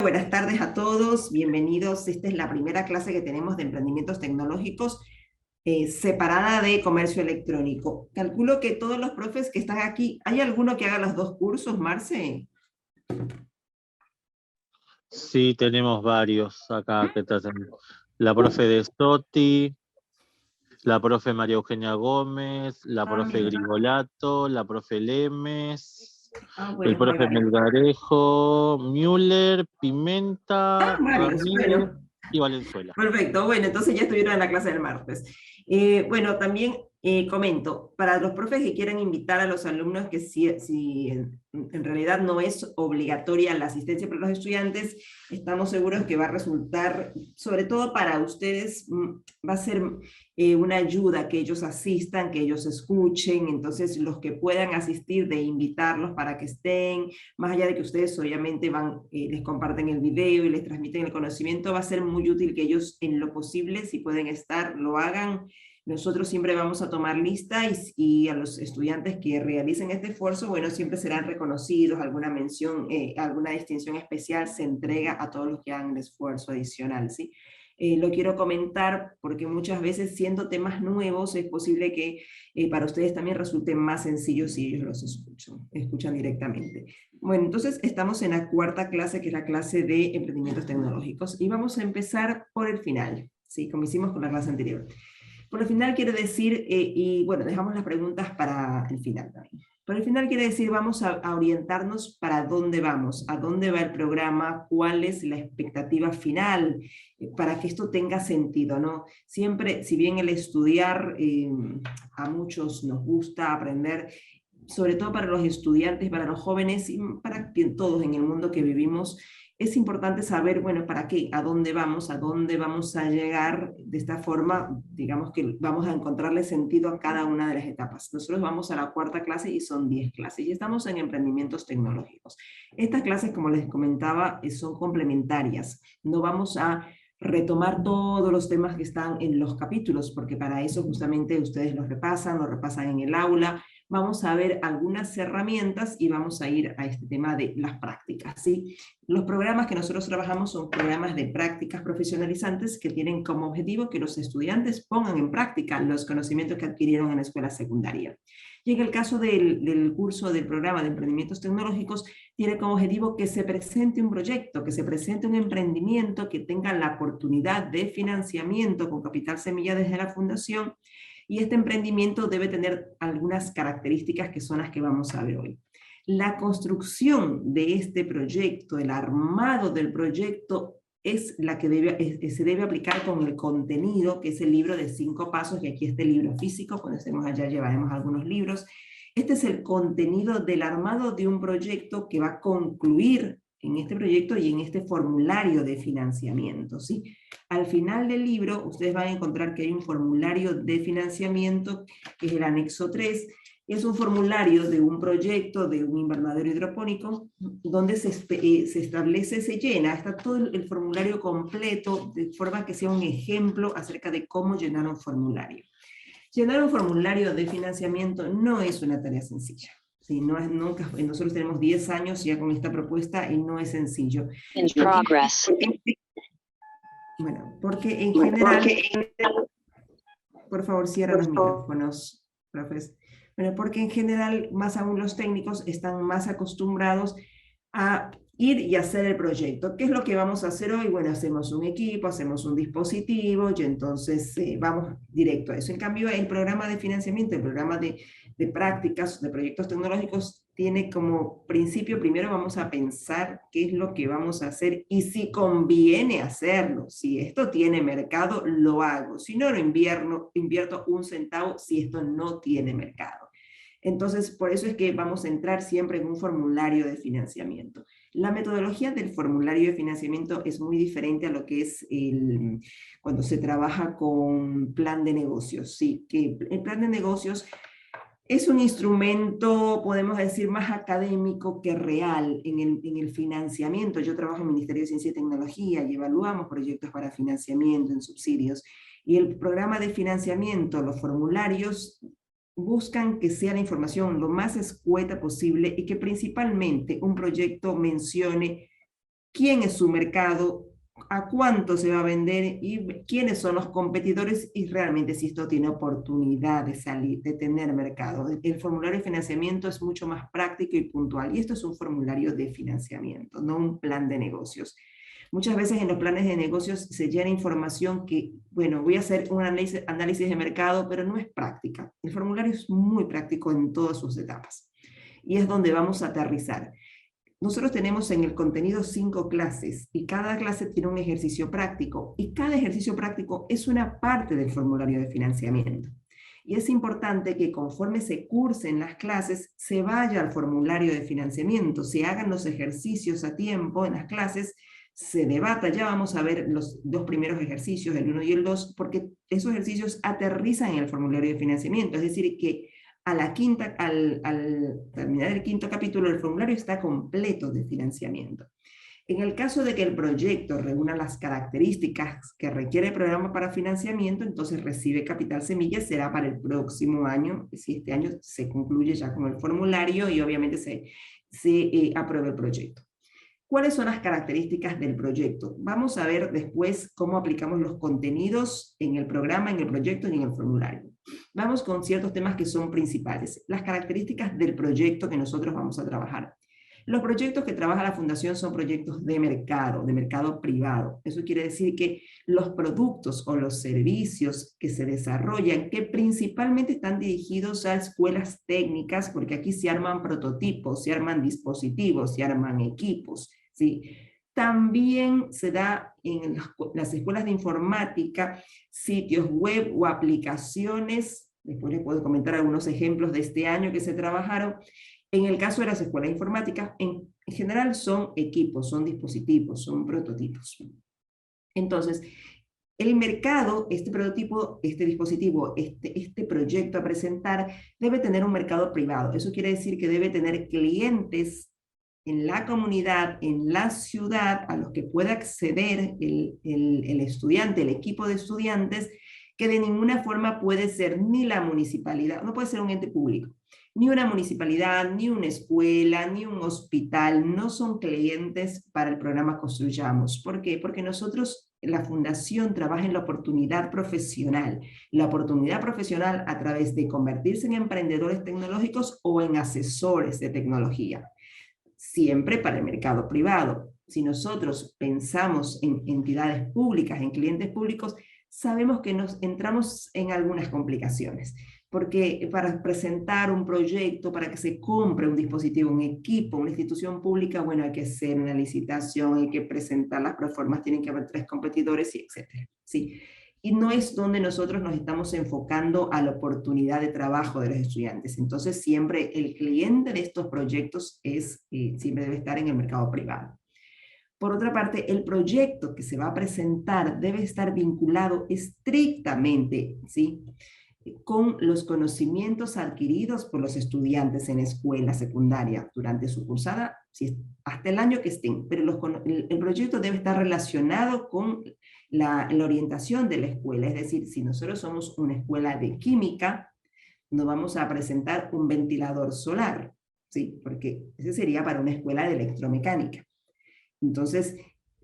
Buenas tardes a todos, bienvenidos. Esta es la primera clase que tenemos de emprendimientos tecnológicos separada de comercio electrónico. Calculo que todos los profes que están aquí, ¿hay alguno que haga los dos cursos, Marce? Sí, tenemos varios acá que tratan. La profe de Sotti, la profe María Eugenia Gómez, la profe Mira. Grigolato, la profe Lemes, el Bueno, hay profe varios. Melgarejo, Müller, Pimenta, Varios, Ramírez bueno. y Valenzuela. Perfecto, bueno, entonces ya estuvieron en la clase del martes. Bueno, también comento, para los profes que quieran invitar a los alumnos, que si en realidad no es obligatoria la asistencia para los estudiantes, estamos seguros que va a resultar, sobre todo para ustedes, va a ser una ayuda que ellos asistan, que ellos escuchen. Entonces los que puedan asistir, de invitarlos para que estén, más allá de que ustedes obviamente les comparten el video y les transmiten el conocimiento, va a ser muy útil que ellos en lo posible, si pueden estar, lo hagan. Nosotros siempre vamos a tomar lista y a los estudiantes que realicen este esfuerzo, bueno, siempre serán reconocidos, alguna mención, alguna distinción especial se entrega a todos los que hagan el esfuerzo adicional, ¿sí? Lo quiero comentar porque muchas veces, siendo temas nuevos, es posible que para ustedes también resulte más sencillo si ellos los escuchan directamente. Bueno, entonces estamos en la cuarta clase, que es la clase de emprendimientos tecnológicos, y vamos a empezar por el final, ¿sí? Como hicimos con la clase anterior. Por el final quiere decir, y bueno, dejamos las preguntas para el final también. Por el final quiere decir, vamos a orientarnos para dónde vamos, a dónde va el programa, cuál es la expectativa final, para que esto tenga sentido, ¿no? Siempre, si bien el estudiar, a muchos nos gusta aprender, sobre todo para los estudiantes, para los jóvenes y para todos en el mundo que vivimos, es importante saber, bueno, ¿para qué? ¿A dónde vamos? ¿A dónde vamos a llegar? De esta forma, digamos que vamos a encontrarle sentido a cada una de las etapas. Nosotros vamos a la cuarta clase y son 10 clases y estamos en emprendimientos tecnológicos. Estas clases, como les comentaba, son complementarias. No vamos a retomar todos los temas que están en los capítulos, porque para eso justamente ustedes los repasan en el aula. Vamos a ver algunas herramientas y vamos a ir a este tema de las prácticas, ¿sí? Los programas que nosotros trabajamos son programas de prácticas profesionalizantes que tienen como objetivo que los estudiantes pongan en práctica los conocimientos que adquirieron en la escuela secundaria. Y en el caso del curso del programa de emprendimientos tecnológicos, tiene como objetivo que se presente un proyecto, que se presente un emprendimiento que tenga la oportunidad de financiamiento con capital semilla desde la fundación, y este emprendimiento debe tener algunas características que son las que vamos a ver hoy. La construcción de este proyecto, el armado del proyecto, es la que se debe aplicar con el contenido, que es el libro de 5 pasos, y aquí este libro físico, cuando estemos allá llevaremos algunos libros. Este es el contenido del armado de un proyecto que va a concluir en este proyecto y en este formulario de financiamiento, ¿sí? Al final del libro, ustedes van a encontrar que hay un formulario de financiamiento, que es el anexo 3, es un formulario de un proyecto de un invernadero hidropónico, donde se establece, se llena, está todo el formulario completo, de forma que sea un ejemplo acerca de cómo llenar un formulario. Llenar un formulario de financiamiento no es una tarea sencilla. Sí, no es, nunca, nosotros tenemos 10 años ya con esta propuesta y no es sencillo. In progress. Bueno, porque en general, por favor cierra los micrófonos, profes. Bueno, porque en general, más aún los técnicos están más acostumbrados a ir y hacer el proyecto. ¿Qué es lo que vamos a hacer hoy? Bueno, hacemos un equipo, hacemos un dispositivo y entonces vamos directo a eso. En cambio, el programa de financiamiento, el programa de prácticas, de proyectos tecnológicos, tiene como principio, primero vamos a pensar qué es lo que vamos a hacer y si conviene hacerlo. Si esto tiene mercado, lo hago. Si no, invierto un centavo si esto no tiene mercado. Entonces, por eso es que vamos a entrar siempre en un formulario de financiamiento. La metodología del formulario de financiamiento es muy diferente a lo que es cuando se trabaja con plan de negocios. Sí, que el plan de negocios es un instrumento, podemos decir, más académico que real en el financiamiento. Yo trabajo en el Ministerio de Ciencia y Tecnología y evaluamos proyectos para financiamiento en subsidios. Y el programa de financiamiento, los formularios, buscan que sea la información lo más escueta posible y que principalmente un proyecto mencione quién es su mercado, a cuánto se va a vender y quiénes son los competidores y realmente si esto tiene oportunidad de salir, de tener mercado. El formulario de financiamiento es mucho más práctico y puntual y esto es un formulario de financiamiento, no un plan de negocios. Muchas veces en los planes de negocios se llena información que, bueno, voy a hacer un análisis de mercado, pero no es práctica. El formulario es muy práctico en todas sus etapas y es donde vamos a aterrizar. Nosotros tenemos en el contenido 5 clases y cada clase tiene un ejercicio práctico y cada ejercicio práctico es una parte del formulario de financiamiento. Y es importante que conforme se cursen las clases, se vaya al formulario de financiamiento, se hagan los ejercicios a tiempo en las clases, se debata, ya vamos a ver los 2 primeros ejercicios, el 1 y el 2, porque esos ejercicios aterrizan en el formulario de financiamiento, es decir, que al terminar el 5.º capítulo, el formulario está completo de financiamiento. En el caso de que el proyecto reúna las características que requiere el programa para financiamiento, entonces recibe capital semilla, será para el próximo año, si este año se concluye ya con el formulario y obviamente se aprueba el proyecto. ¿Cuáles son las características del proyecto? Vamos a ver después cómo aplicamos los contenidos en el programa, en el proyecto y en el formulario. Vamos con ciertos temas que son principales. Las características del proyecto que nosotros vamos a trabajar. Los proyectos que trabaja la Fundación son proyectos de mercado privado. Eso quiere decir que los productos o los servicios que se desarrollan, que principalmente están dirigidos a escuelas técnicas, porque aquí se arman prototipos, se arman dispositivos, se arman equipos, ¿sí? También se da en las escuelas de informática, sitios web o aplicaciones. Después les puedo comentar algunos ejemplos de este año que se trabajaron. En el caso de las escuelas informáticas, en general son equipos, son dispositivos, son prototipos. Entonces, el mercado, este prototipo, este dispositivo, este proyecto a presentar, debe tener un mercado privado. Eso quiere decir que debe tener clientes en la comunidad, en la ciudad, a los que pueda acceder el estudiante, el equipo de estudiantes, que de ninguna forma puede ser ni la municipalidad, no puede ser un ente público, ni una municipalidad, ni una escuela, ni un hospital, no son clientes para el programa Construyamos. ¿Por qué? Porque nosotros, la Fundación, trabaja en la oportunidad profesional a través de convertirse en emprendedores tecnológicos o en asesores de tecnología, siempre para el mercado privado. Si nosotros pensamos en entidades públicas, en clientes públicos, sabemos que nos entramos en algunas complicaciones, porque para presentar un proyecto, para que se compre un dispositivo, un equipo, una institución pública, bueno, hay que hacer una licitación, hay que presentar las proformas, tienen que haber 3 competidores, etc. ¿Sí? Y no es donde nosotros nos estamos enfocando a la oportunidad de trabajo de los estudiantes. Entonces, siempre el cliente de estos proyectos siempre debe estar en el mercado privado. Por otra parte, el proyecto que se va a presentar debe estar vinculado estrictamente, ¿sí?, con los conocimientos adquiridos por los estudiantes en escuela secundaria durante su cursada, hasta el año que estén, pero el proyecto debe estar relacionado con la orientación de la escuela. Es decir, si nosotros somos una escuela de química, no vamos a presentar un ventilador solar, ¿sí?, porque ese sería para una escuela de electromecánica. Entonces,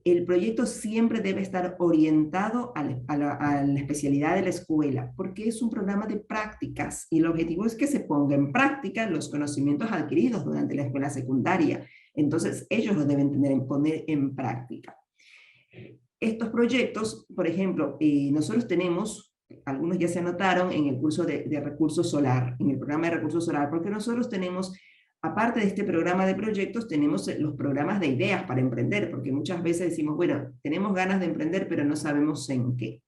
el proyecto siempre debe estar orientado a la especialidad de la escuela, porque es un programa de prácticas y el objetivo es que se ponga en práctica los conocimientos adquiridos durante la escuela secundaria. Entonces, ellos los deben poner en práctica. Estos proyectos, por ejemplo, nosotros tenemos, algunos ya se anotaron en el curso de recursos solar, en el programa de recursos solar, porque nosotros tenemos, aparte de este programa de proyectos, tenemos los programas de ideas para emprender, porque muchas veces decimos, bueno, tenemos ganas de emprender, pero no sabemos en qué.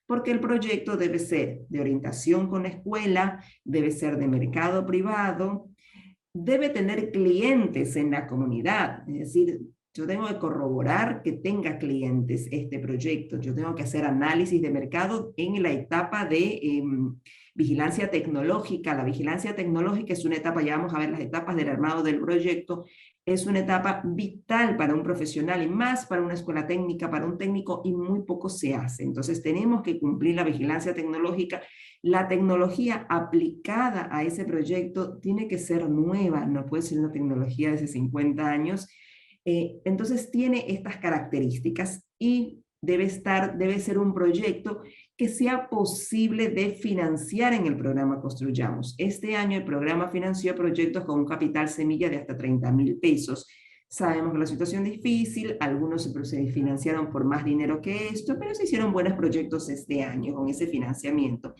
Porque el proyecto debe ser de orientación con la escuela, debe ser de mercado privado, debe tener clientes en la comunidad, es decir, yo tengo que corroborar que tenga clientes este proyecto, yo tengo que hacer análisis de mercado en la etapa de vigilancia tecnológica. La vigilancia tecnológica es una etapa, ya vamos a ver las etapas del armado del proyecto, es una etapa vital para un profesional y más para una escuela técnica, para un técnico, y muy poco se hace. Entonces tenemos que cumplir la vigilancia tecnológica. La tecnología aplicada a ese proyecto tiene que ser nueva, no puede ser una tecnología de hace 50 años, Entonces tiene estas características y debe ser un proyecto que sea posible de financiar en el programa Construyamos. Este año el programa financió proyectos con un capital semilla de hasta 30.000 pesos. Sabemos que la situación es difícil, algunos se financiaron por más dinero que esto, pero se hicieron buenos proyectos este año con ese financiamiento.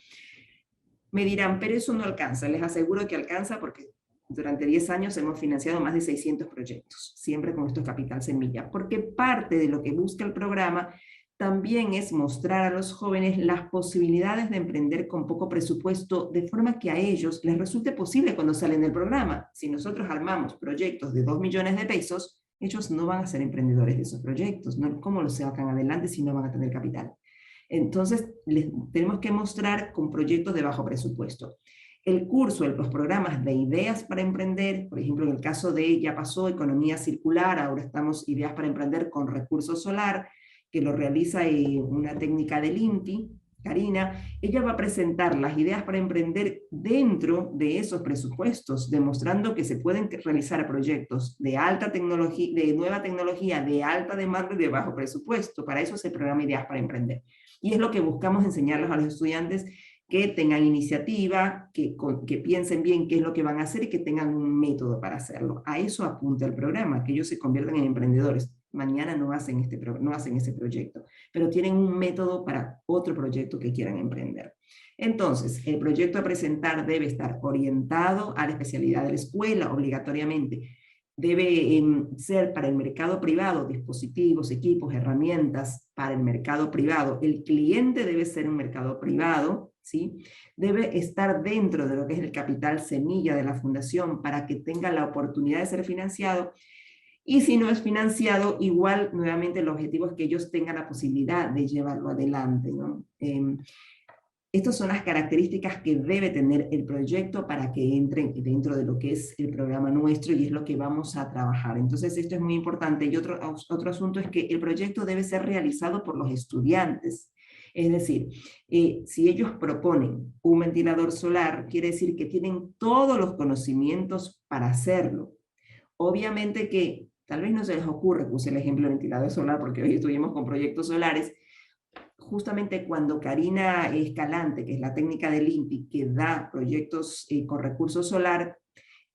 Me dirán, pero eso no alcanza. Les aseguro que alcanza porque durante 10 años hemos financiado más de 600 proyectos, siempre con estos capital semilla, porque parte de lo que busca el programa también es mostrar a los jóvenes las posibilidades de emprender con poco presupuesto, de forma que a ellos les resulte posible cuando salen del programa. Si nosotros armamos proyectos de 2 millones de pesos, ellos no van a ser emprendedores de esos proyectos, ¿no? ¿Cómo los sacan adelante si no van a tener capital? Entonces, les tenemos que mostrar con proyectos de bajo presupuesto. El curso, los programas de ideas para emprender, por ejemplo, en el caso de ya pasó economía circular, ahora estamos ideas para emprender con recurso solar, que lo realiza una técnica del INTI, Karina. Ella va a presentar las ideas para emprender dentro de esos presupuestos, demostrando que se pueden realizar proyectos de alta tecnología, de nueva tecnología, de alta demanda y de bajo presupuesto. Para eso es el programa Ideas para Emprender. Y es lo que buscamos enseñarles a los estudiantes, que tengan iniciativa, que piensen bien qué es lo que van a hacer y que tengan un método para hacerlo. A eso apunta el programa, que ellos se conviertan en emprendedores. Mañana no hacen ese proyecto, pero tienen un método para otro proyecto que quieran emprender. Entonces, el proyecto a presentar debe estar orientado a la especialidad de la escuela, obligatoriamente. Debe ser para el mercado privado, dispositivos, equipos, herramientas para el mercado privado. El cliente debe ser un mercado privado, ¿sí? Debe estar dentro de lo que es el capital semilla de la fundación para que tenga la oportunidad de ser financiado. Y si no es financiado, igual, nuevamente, el objetivo es que ellos tengan la posibilidad de llevarlo adelante, ¿no? Estas son las características que debe tener el proyecto para que entren dentro de lo que es el programa nuestro y es lo que vamos a trabajar. Entonces esto es muy importante. Y otro asunto es que el proyecto debe ser realizado por los estudiantes. Es decir, si ellos proponen un ventilador solar, quiere decir que tienen todos los conocimientos para hacerlo. Obviamente que tal vez no se les ocurre, puse el ejemplo del ventilador solar porque hoy estuvimos con proyectos solares. Justamente cuando Karina Escalante, que es la técnica del INTI, que da proyectos con recurso solar,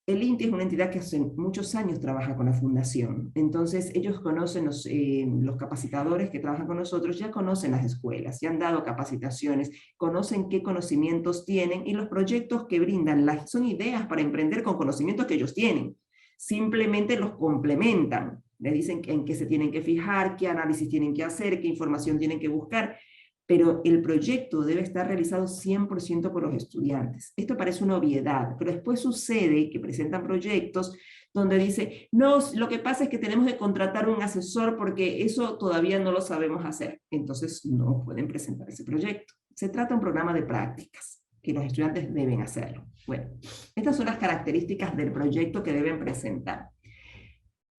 el INTI es una entidad que hace muchos años trabaja con la fundación. Entonces ellos conocen, los capacitadores que trabajan con nosotros ya conocen las escuelas, ya han dado capacitaciones, conocen qué conocimientos tienen y los proyectos que brindan son ideas para emprender con conocimientos que ellos tienen. Simplemente los complementan. Les dicen en qué se tienen que fijar, qué análisis tienen que hacer, qué información tienen que buscar, pero el proyecto debe estar realizado 100% por los estudiantes. Esto parece una obviedad, pero después sucede que presentan proyectos donde dice, no, lo que pasa es que tenemos que contratar un asesor porque eso todavía no lo sabemos hacer. Entonces no pueden presentar ese proyecto. Se trata de un programa de prácticas, que los estudiantes deben hacerlo. Bueno, estas son las características del proyecto que deben presentar.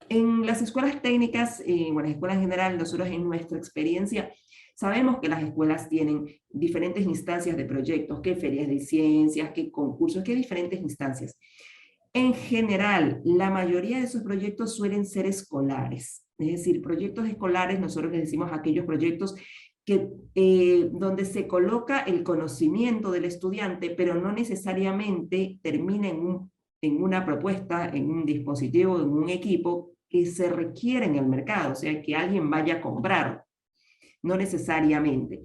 En las escuelas técnicas, bueno, las escuelas en general, nosotros en nuestra experiencia, sabemos que las escuelas tienen diferentes instancias de proyectos, que ferias de ciencias, que concursos, que diferentes instancias. En general, la mayoría de esos proyectos suelen ser escolares. Es decir, proyectos escolares, nosotros les decimos aquellos proyectos donde se coloca el conocimiento del estudiante, pero no necesariamente termina en una propuesta, en un dispositivo, en un equipo que se requiere en el mercado, o sea, que alguien vaya a comprar, no necesariamente.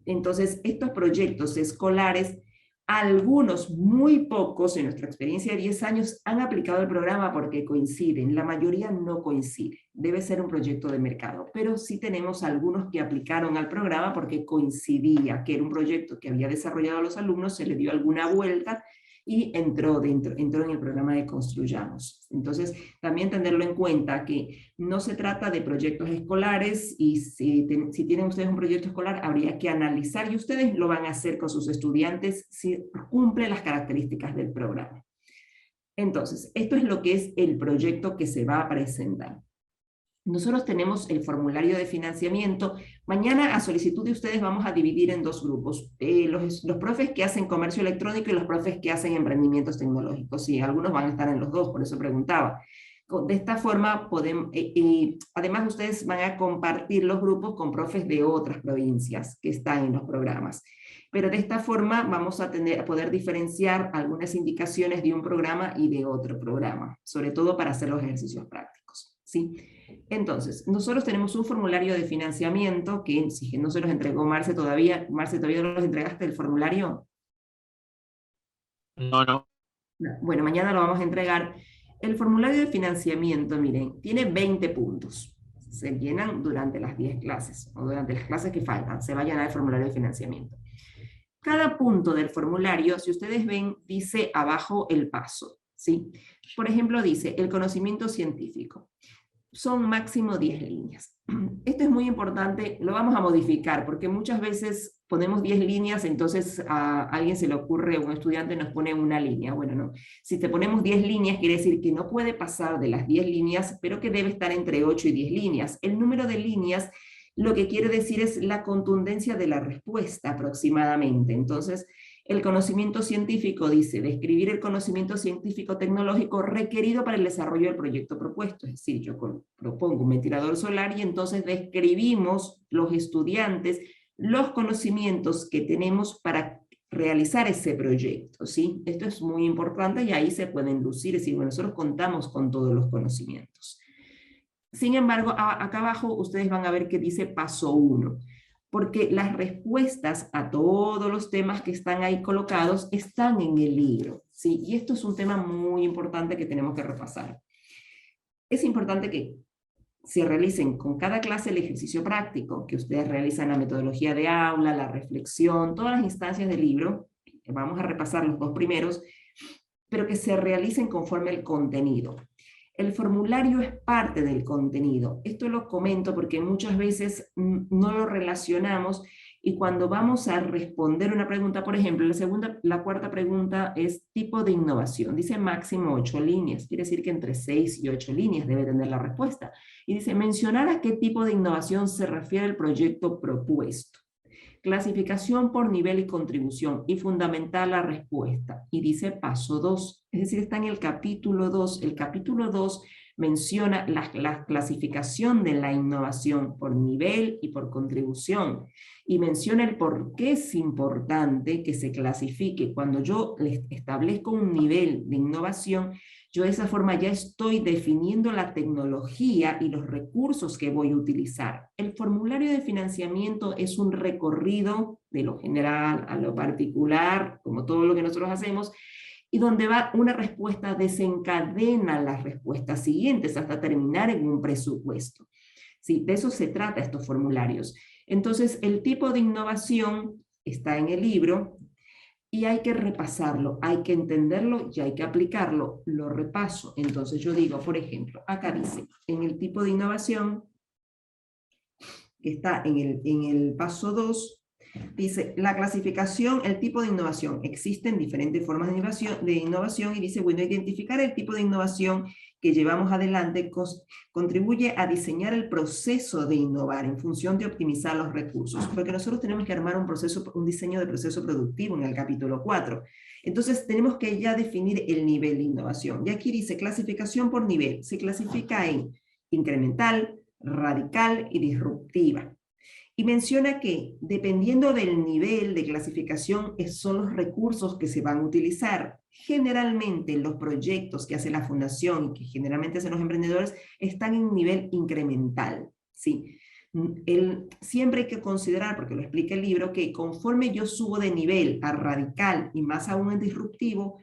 Entonces, estos proyectos escolares, algunos, muy pocos, en nuestra experiencia de 10 años, han aplicado el programa porque coinciden, la mayoría no coincide, debe ser un proyecto de mercado, pero sí tenemos algunos que aplicaron al programa porque coincidía, que era un proyecto que había desarrollado a los alumnos, se le dio alguna vuelta, y entró en el programa de Construyamos. Entonces, también tenerlo en cuenta que no se trata de proyectos escolares y si tienen ustedes un proyecto escolar, habría que analizar y ustedes lo van a hacer con sus estudiantes si cumple las características del programa. Entonces, esto es lo que es el proyecto que se va a presentar. Nosotros tenemos el formulario de financiamiento. Mañana, a solicitud de ustedes, vamos a dividir en dos grupos. Los profes que hacen comercio electrónico y los profes que hacen emprendimientos tecnológicos. Sí, algunos van a estar en los dos, por eso preguntaba. De esta forma, además ustedes van a compartir los grupos con profes de otras provincias que están en los programas. Pero de esta forma vamos a poder diferenciar algunas indicaciones de un programa y de otro programa, sobre todo para hacer los ejercicios prácticos, ¿sí? Entonces, nosotros tenemos un formulario de financiamiento que, si no se los entregó Marce todavía no los entregaste el formulario. No. Bueno, mañana lo vamos a entregar. El formulario de financiamiento, miren, tiene 20 puntos. Se llenan durante las 10 clases, o durante las clases que faltan, se va a llenar el formulario de financiamiento. Cada punto del formulario, si ustedes ven, dice abajo el paso, ¿sí? Por ejemplo, dice el conocimiento científico. Son máximo 10 líneas. Esto es muy importante, lo vamos a modificar, porque muchas veces ponemos 10 líneas, entonces a alguien se le ocurre, un estudiante nos pone una línea. Bueno, no. Si te ponemos 10 líneas, quiere decir que no puede pasar de las 10 líneas, pero que debe estar entre 8 y 10 líneas. El número de líneas lo que quiere decir es la contundencia de la respuesta aproximadamente. Entonces, el conocimiento científico dice, describir el conocimiento científico-tecnológico requerido para el desarrollo del proyecto propuesto. Es decir, yo propongo un ventilador solar y entonces describimos los estudiantes los conocimientos que tenemos para realizar ese proyecto, ¿sí? Esto es muy importante y ahí se pueden lucir, es decir, bueno, nosotros contamos con todos los conocimientos. Sin embargo, acá abajo ustedes van a ver que dice paso 1, porque las respuestas a todos los temas que están ahí colocados están en el libro, ¿sí? Y esto es un tema muy importante que tenemos que repasar. Es importante que se realicen con cada clase el ejercicio práctico, que ustedes realizan la metodología de aula, la reflexión, todas las instancias del libro, vamos a repasar los 2 primeros, pero que se realicen conforme al contenido. El formulario es parte del contenido. Esto lo comento porque muchas veces no lo relacionamos y cuando vamos a responder una pregunta, por ejemplo, la cuarta pregunta es tipo de innovación. Dice máximo 8 líneas, quiere decir que entre 6 y 8 líneas debe tener la respuesta. Y dice mencionar a qué tipo de innovación se refiere el proyecto propuesto. Clasificación por nivel y contribución, y fundamental la respuesta. Y dice paso 2, es decir, está en el capítulo 2. El capítulo 2 menciona la clasificación de la innovación por nivel y por contribución. Y menciona el por qué es importante que se clasifique. Cuando yo les establezco un nivel de innovación, yo de esa forma ya estoy definiendo la tecnología y los recursos que voy a utilizar. El formulario de financiamiento es un recorrido de lo general a lo particular, como todo lo que nosotros hacemos, y donde va una respuesta desencadena las respuestas siguientes hasta terminar en un presupuesto. Sí, de eso se trata estos formularios. Entonces, el tipo de innovación está en el libro, y hay que repasarlo, hay que entenderlo y hay que aplicarlo. Lo repaso. Entonces yo digo, por ejemplo, acá dice, en el tipo de innovación, que está en el paso 2, dice, la clasificación, el tipo de innovación. Existen diferentes formas de innovación y dice, bueno, identificar el tipo de innovación que llevamos adelante contribuye a diseñar el proceso de innovar en función de optimizar los recursos, porque nosotros tenemos que armar un diseño de proceso productivo en el capítulo 4. Entonces tenemos que ya definir el nivel de innovación. Y aquí dice clasificación por nivel. Se clasifica en incremental, radical y disruptiva. Y menciona que, dependiendo del nivel de clasificación, son los recursos que se van a utilizar. Generalmente los proyectos que hace la fundación y que generalmente hacen los emprendedores están en un nivel incremental, ¿sí? Siempre hay que considerar, porque lo explica el libro, que conforme yo subo de nivel a radical y más aún en disruptivo,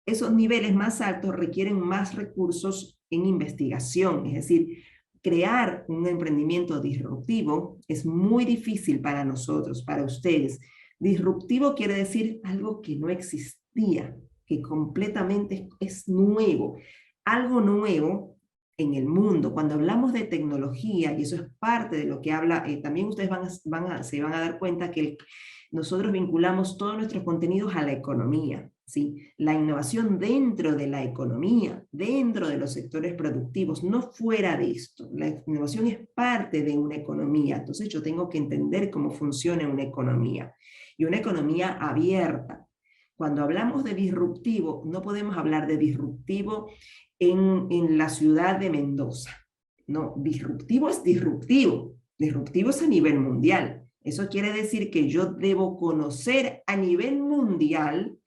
esos niveles más altos requieren más recursos en investigación, es decir, crear un emprendimiento disruptivo es muy difícil para nosotros, para ustedes. Disruptivo quiere decir algo que no existía, que completamente es nuevo. Algo nuevo en el mundo. Cuando hablamos de tecnología, y eso es parte de lo que habla, también ustedes se van a dar cuenta que nosotros vinculamos todos nuestros contenidos a la economía. ¿Sí? La innovación dentro de la economía, dentro de los sectores productivos, no fuera de esto. La innovación es parte de una economía, entonces yo tengo que entender cómo funciona una economía, y una economía abierta. Cuando hablamos de disruptivo, no podemos hablar de disruptivo en la ciudad de Mendoza. No, disruptivo es disruptivo. Disruptivo es a nivel mundial. Eso quiere decir que yo debo conocer a nivel mundial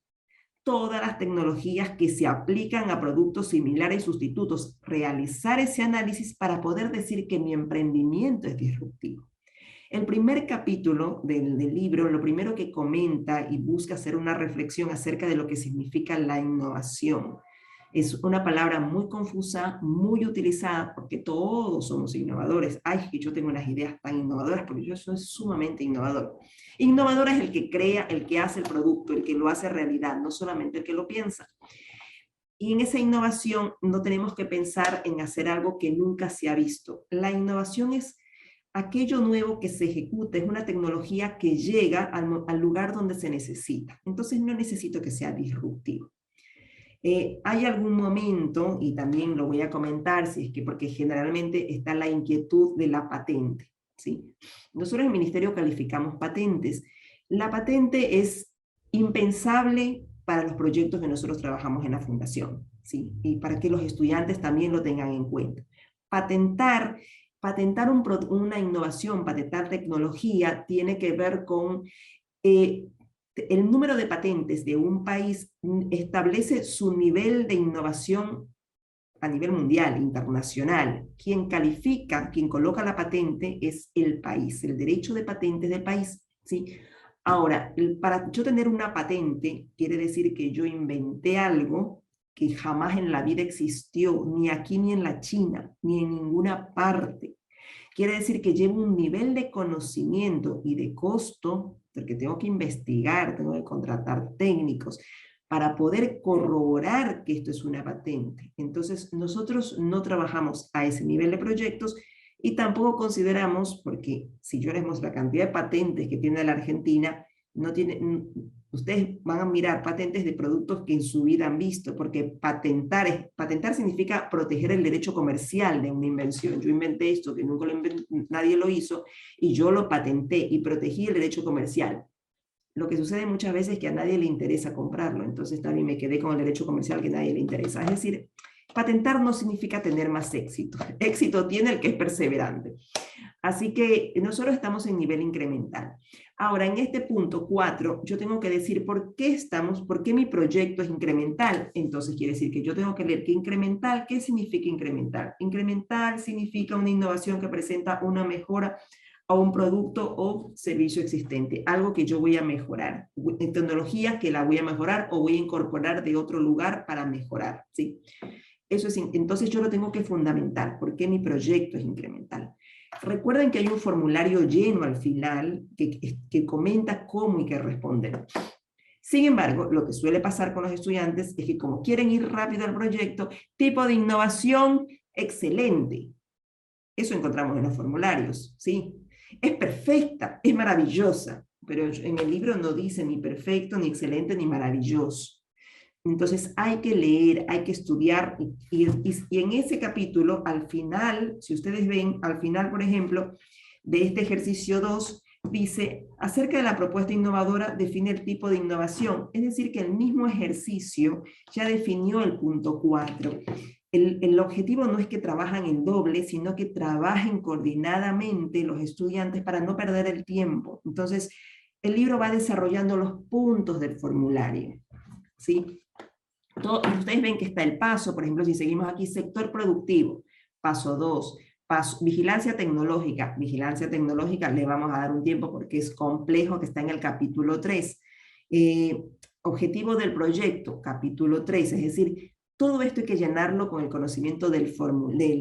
todas las tecnologías que se aplican a productos similares y sustitutos, realizar ese análisis para poder decir que mi emprendimiento es disruptivo. El primer capítulo del libro, lo primero que comenta y busca hacer una reflexión acerca de lo que significa la innovación. Es una palabra muy confusa, muy utilizada, porque todos somos innovadores. Ay, que yo tengo unas ideas tan innovadoras, porque yo soy sumamente innovador. Innovador es el que crea, el que hace el producto, el que lo hace realidad, no solamente el que lo piensa. Y en esa innovación no tenemos que pensar en hacer algo que nunca se ha visto. La innovación es aquello nuevo que se ejecuta, es una tecnología que llega al lugar donde se necesita. Entonces no necesito que sea disruptivo. Hay algún momento, y también lo voy a comentar, si es que, porque generalmente está la inquietud de la patente, ¿sí? Nosotros en el Ministerio calificamos patentes. La patente es impensable para los proyectos que nosotros trabajamos en la fundación, ¿sí? Y para que los estudiantes también lo tengan en cuenta. Patentar una innovación, patentar tecnología, tiene que ver con el número de patentes de un país establece su nivel de innovación a nivel mundial, internacional. Quien califica, quien coloca la patente es el país, el derecho de patentes del país, ¿sí? Ahora, para yo tener una patente, quiere decir que yo inventé algo que jamás en la vida existió, ni aquí ni en la China, ni en ninguna parte. Quiere decir que llevo un nivel de conocimiento y de costo, porque tengo que investigar, tengo que contratar técnicos para poder corroborar que esto es una patente. Entonces, nosotros no trabajamos a ese nivel de proyectos y tampoco consideramos, porque si yo les muestro la cantidad de patentes que tiene la Argentina, no tiene, ustedes van a mirar patentes de productos que en su vida han visto, porque patentar significa proteger el derecho comercial de una invención. Yo inventé esto que nunca nadie lo hizo y yo lo patenté y protegí el derecho comercial. Lo que sucede muchas veces es que a nadie le interesa comprarlo, entonces también me quedé con el derecho comercial que a nadie le interesa. Es decir, patentar no significa tener más éxito. Éxito tiene el que es perseverante. Así que nosotros estamos en nivel incremental. Ahora, en este punto 4, yo tengo que decir por qué mi proyecto es incremental. Entonces, quiere decir que yo tengo que leer que incremental, ¿qué significa incremental? Incremental significa una innovación que presenta una mejora a un producto o servicio existente, algo que yo voy a mejorar, tecnología que la voy a mejorar o voy a incorporar de otro lugar para mejorar, ¿sí? Eso es, entonces yo lo tengo que fundamentar, ¿por qué mi proyecto es incremental? Recuerden que hay un formulario lleno al final que comenta cómo hay que responder. Sin embargo, lo que suele pasar con los estudiantes es que como quieren ir rápido al proyecto, tipo de innovación excelente. Eso encontramos en los formularios, ¿sí? Es perfecta, es maravillosa, pero en el libro no dice ni perfecto, ni excelente, ni maravilloso. Entonces hay que leer, hay que estudiar, y en ese capítulo, al final, si ustedes ven, al final, por ejemplo, de este ejercicio 2, dice, acerca de la propuesta innovadora, define el tipo de innovación. Es decir, que el mismo ejercicio ya definió el punto 4. El objetivo no es que trabajen en doble, sino que trabajen coordinadamente los estudiantes para no perder el tiempo. Entonces, el libro va desarrollando los puntos del formulario, ¿sí? Ustedes ven que está el paso, por ejemplo, si seguimos aquí, sector productivo, paso 2, vigilancia tecnológica le vamos a dar un tiempo porque es complejo, que está en el capítulo 3. Objetivo del proyecto, capítulo 3, es decir, todo esto hay que llenarlo con el conocimiento del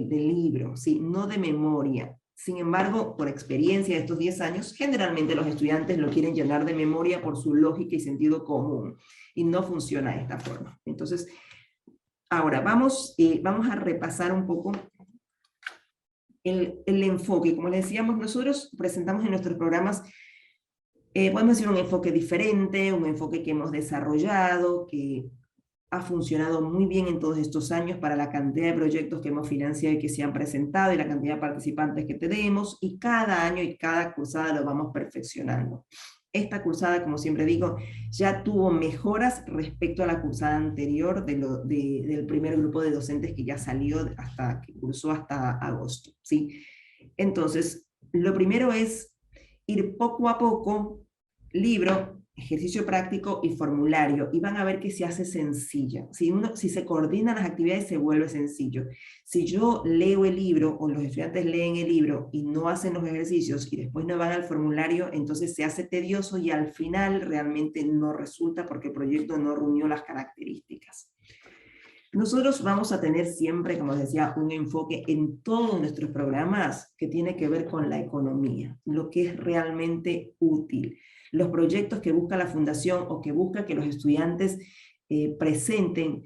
libro, ¿sí? No de memoria. Sin embargo, por experiencia de estos 10 años, generalmente los estudiantes lo quieren llenar de memoria por su lógica y sentido común, y no funciona de esta forma. Entonces, ahora vamos a repasar un poco el enfoque. Como les decíamos, nosotros presentamos en nuestros programas, podemos decir un enfoque diferente, un enfoque que hemos desarrollado, que ha funcionado muy bien en todos estos años para la cantidad de proyectos que hemos financiado y que se han presentado y la cantidad de participantes que tenemos, y cada año y cada cursada lo vamos perfeccionando. esta cursada, como siempre digo, ya tuvo mejoras respecto a la cursada anterior del primer grupo de docentes que ya salió que cursó hasta agosto, ¿sí? Entonces, lo primero es ir poco a poco, libro, ejercicio práctico y formulario, y van a ver que se hace sencilla. Si se coordinan las actividades, se vuelve sencillo. Si yo leo el libro, o los estudiantes leen el libro y no hacen los ejercicios, y después no van al formulario, entonces se hace tedioso y al final realmente no resulta porque el proyecto no reunió las características. Nosotros vamos a tener siempre, como decía, un enfoque en todos nuestros programas que tiene que ver con la economía, lo que es realmente útil. Los proyectos que busca la fundación o que busca que los estudiantes presenten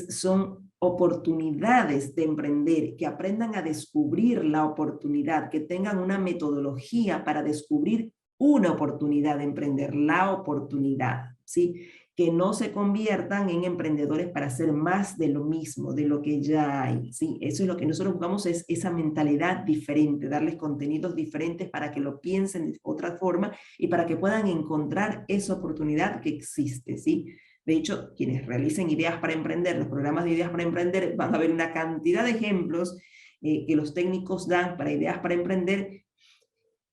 son oportunidades de emprender, que aprendan a descubrir la oportunidad, que tengan una metodología para descubrir una oportunidad de emprender, la oportunidad, ¿sí? Que no se conviertan en emprendedores para hacer más de lo mismo, de lo que ya hay, ¿sí? Eso es lo que nosotros buscamos, es esa mentalidad diferente, darles contenidos diferentes para que lo piensen de otra forma y para que puedan encontrar esa oportunidad que existe, ¿sí? De hecho, quienes realicen ideas para emprender, los programas de ideas para emprender, van a ver una cantidad de ejemplos que los técnicos dan para ideas para emprender.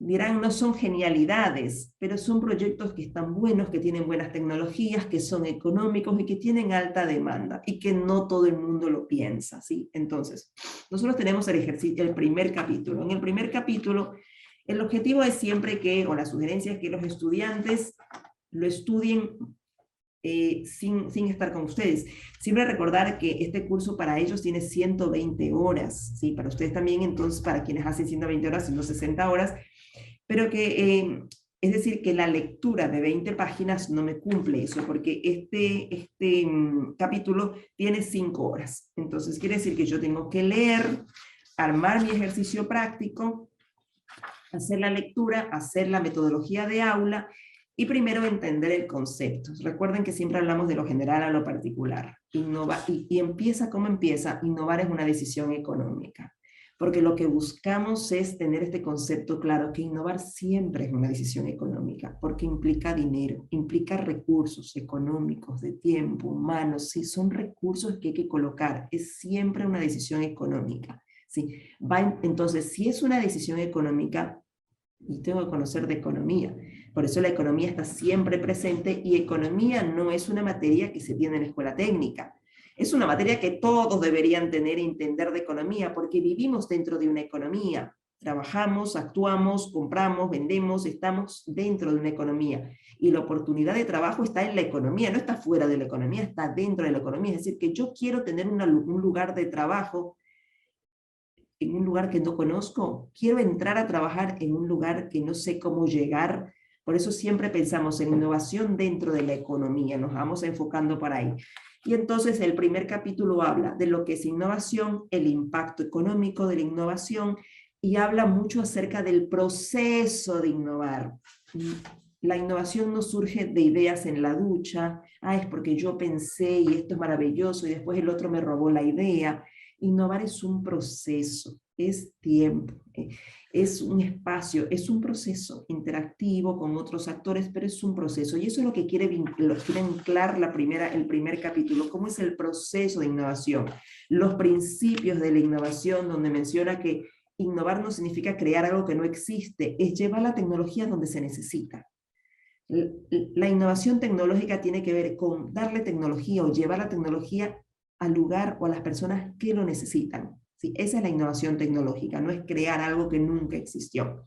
Dirán, no son genialidades, pero son proyectos que están buenos, que tienen buenas tecnologías, que son económicos y que tienen alta demanda y que no todo el mundo lo piensa, ¿sí? Entonces, nosotros tenemos el primer capítulo. En el primer capítulo, el objetivo es siempre o la sugerencia es que los estudiantes lo estudien sin estar con ustedes. Siempre recordar que este curso para ellos tiene 120 horas, ¿sí? Para ustedes también, entonces, para quienes hacen 120 horas, sino 60 horas, pero que, es decir, que la lectura de 20 páginas no me cumple eso, porque este capítulo tiene 5 horas. Entonces quiere decir que yo tengo que leer, armar mi ejercicio práctico, hacer la lectura, hacer la metodología de aula, y primero entender el concepto. Recuerden que siempre hablamos de lo general a lo particular. Y empieza como empieza, innovar es una decisión económica. Porque lo que buscamos es tener este concepto claro, que innovar siempre es una decisión económica, porque implica dinero, implica recursos económicos, de tiempo, humanos, sí, son recursos que hay que colocar, es siempre una decisión económica. ¿Sí? Entonces, si es una decisión económica, y tengo que conocer de economía, por eso la economía está siempre presente, y economía no es una materia que se tiene en la escuela técnica. Es una materia que todos deberían tener e entender de economía, porque vivimos dentro de una economía. Trabajamos, actuamos, compramos, vendemos, estamos dentro de una economía. Y la oportunidad de trabajo está en la economía, no está fuera de la economía, está dentro de la economía. Es decir, que yo quiero tener un lugar de trabajo en un lugar que no conozco. Quiero entrar a trabajar en un lugar que no sé cómo llegar. Por eso siempre pensamos en innovación dentro de la economía. Nos vamos enfocando para ahí. Y entonces el primer capítulo habla de lo que es innovación, el impacto económico de la innovación, y habla mucho acerca del proceso de innovar. La innovación no surge de ideas en la ducha, es porque yo pensé y esto es maravilloso y después el otro me robó la idea. Innovar es un proceso, es tiempo, es un espacio, es un proceso interactivo con otros actores, pero es un proceso. Y eso es lo que quiere anclar el primer capítulo, cómo es el proceso de innovación, los principios de la innovación, donde menciona que innovar no significa crear algo que no existe, es llevar la tecnología donde se necesita. La innovación tecnológica tiene que ver con darle tecnología o llevar la tecnología al lugar o a las personas que lo necesitan. ¿Sí? Esa es la innovación tecnológica, no es crear algo que nunca existió.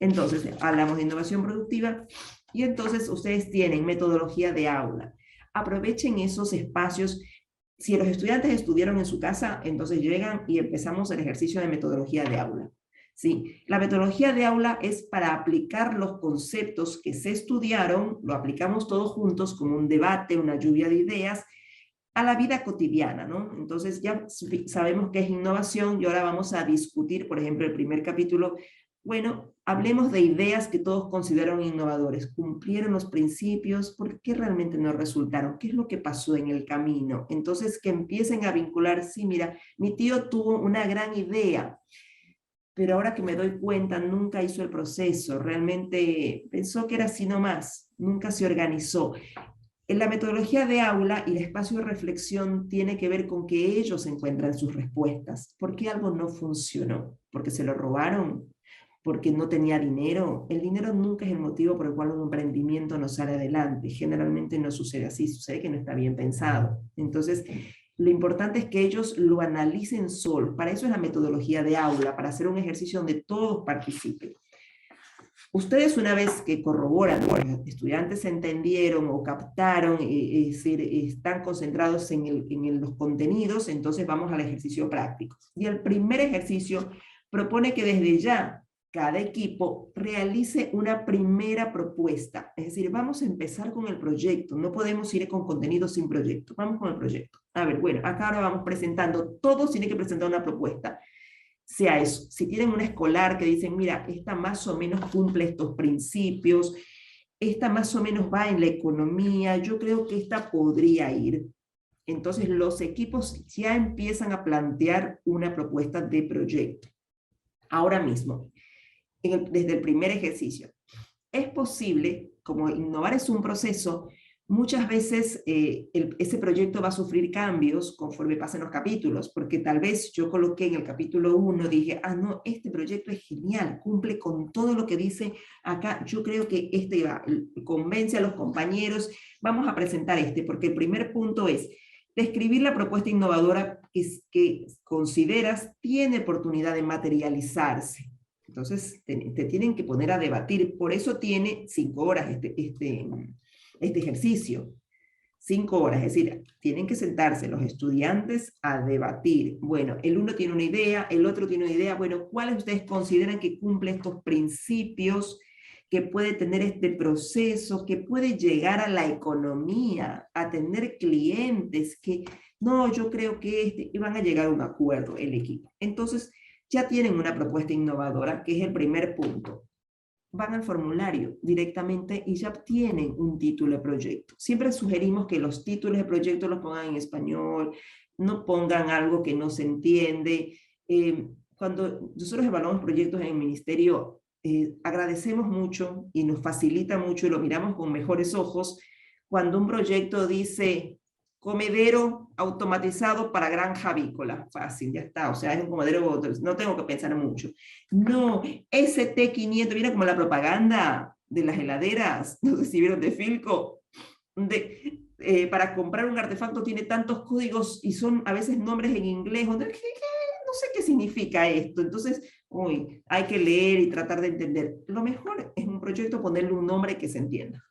Entonces, hablamos de innovación productiva, y entonces ustedes tienen metodología de aula. Aprovechen esos espacios. Si los estudiantes estudiaron en su casa, entonces llegan y empezamos el ejercicio de metodología de aula. ¿Sí? La metodología de aula es para aplicar los conceptos que se estudiaron, lo aplicamos todos juntos como un debate, una lluvia de ideas, a la vida cotidiana, ¿no? Entonces ya sabemos qué es innovación, y ahora vamos a discutir, por ejemplo, el primer capítulo. Bueno, hablemos de ideas que todos consideraron innovadores. ¿Cumplieron los principios? ¿Por qué realmente no resultaron? ¿Qué es lo que pasó en el camino? Entonces, que empiecen a vincular, sí, mira, mi tío tuvo una gran idea, pero ahora que me doy cuenta, nunca hizo el proceso, realmente pensó que era así nomás, nunca se organizó. En la metodología de aula y el espacio de reflexión tiene que ver con que ellos encuentran sus respuestas. ¿Por qué algo no funcionó? ¿Porque se lo robaron? ¿Porque no tenía dinero? El dinero nunca es el motivo por el cual un emprendimiento no sale adelante. Generalmente no sucede así, sucede que no está bien pensado. Entonces, lo importante es que ellos lo analicen solos. Para eso es la metodología de aula, para hacer un ejercicio donde todos participen. Ustedes una vez que corroboran, los estudiantes entendieron o captaron, es decir, están concentrados en los contenidos, entonces vamos al ejercicio práctico. Y el primer ejercicio propone que desde ya cada equipo realice una primera propuesta. Es decir, vamos a empezar con el proyecto. No podemos ir con contenido sin proyecto. Vamos con el proyecto. A ver, bueno, acá ahora vamos presentando. Todos tienen que presentar una propuesta. Sea eso. Si tienen una escolar que dicen, mira, esta más o menos cumple estos principios, esta más o menos va en la economía, yo creo que esta podría ir. Entonces los equipos ya empiezan a plantear una propuesta de proyecto. Ahora mismo, desde el primer ejercicio. Es posible, como innovar es un proceso, muchas veces ese proyecto va a sufrir cambios conforme pasen los capítulos, porque tal vez yo coloqué en el capítulo 1, dije, ah, no, este proyecto es genial, cumple con todo lo que dice acá, yo creo que este va, convence a los compañeros, vamos a presentar este, porque el primer punto es describir la propuesta innovadora que consideras tiene oportunidad de materializarse. Entonces, te tienen que poner a debatir. Por eso tiene 5 horas este ejercicio. 5 horas, es decir, tienen que sentarse los estudiantes a debatir. Bueno, el uno tiene una idea, el otro tiene una idea. Bueno, ¿cuáles ustedes consideran que cumple estos principios, que puede tener este proceso, que puede llegar a la economía, a tener clientes, que no, yo creo que y van a llegar a un acuerdo el equipo? Entonces, ya tienen una propuesta innovadora, que es el primer punto. Van al formulario directamente y ya tienen un título de proyecto. Siempre sugerimos que los títulos de proyecto los pongan en español, no pongan algo que no se entiende. Cuando nosotros evaluamos proyectos en el ministerio, agradecemos mucho y nos facilita mucho y lo miramos con mejores ojos cuando un proyecto dice comedero automatizado para granja avícola. Fácil, ya está. O sea, es un comedero, no tengo que pensar mucho. No, ST500, mira como la propaganda de las heladeras, no sé si vieron de Philco, para comprar un artefacto tiene tantos códigos y son a veces nombres en inglés, no sé qué significa esto. Entonces, hay que leer y tratar de entender. Lo mejor es un proyecto ponerle un nombre que se entienda.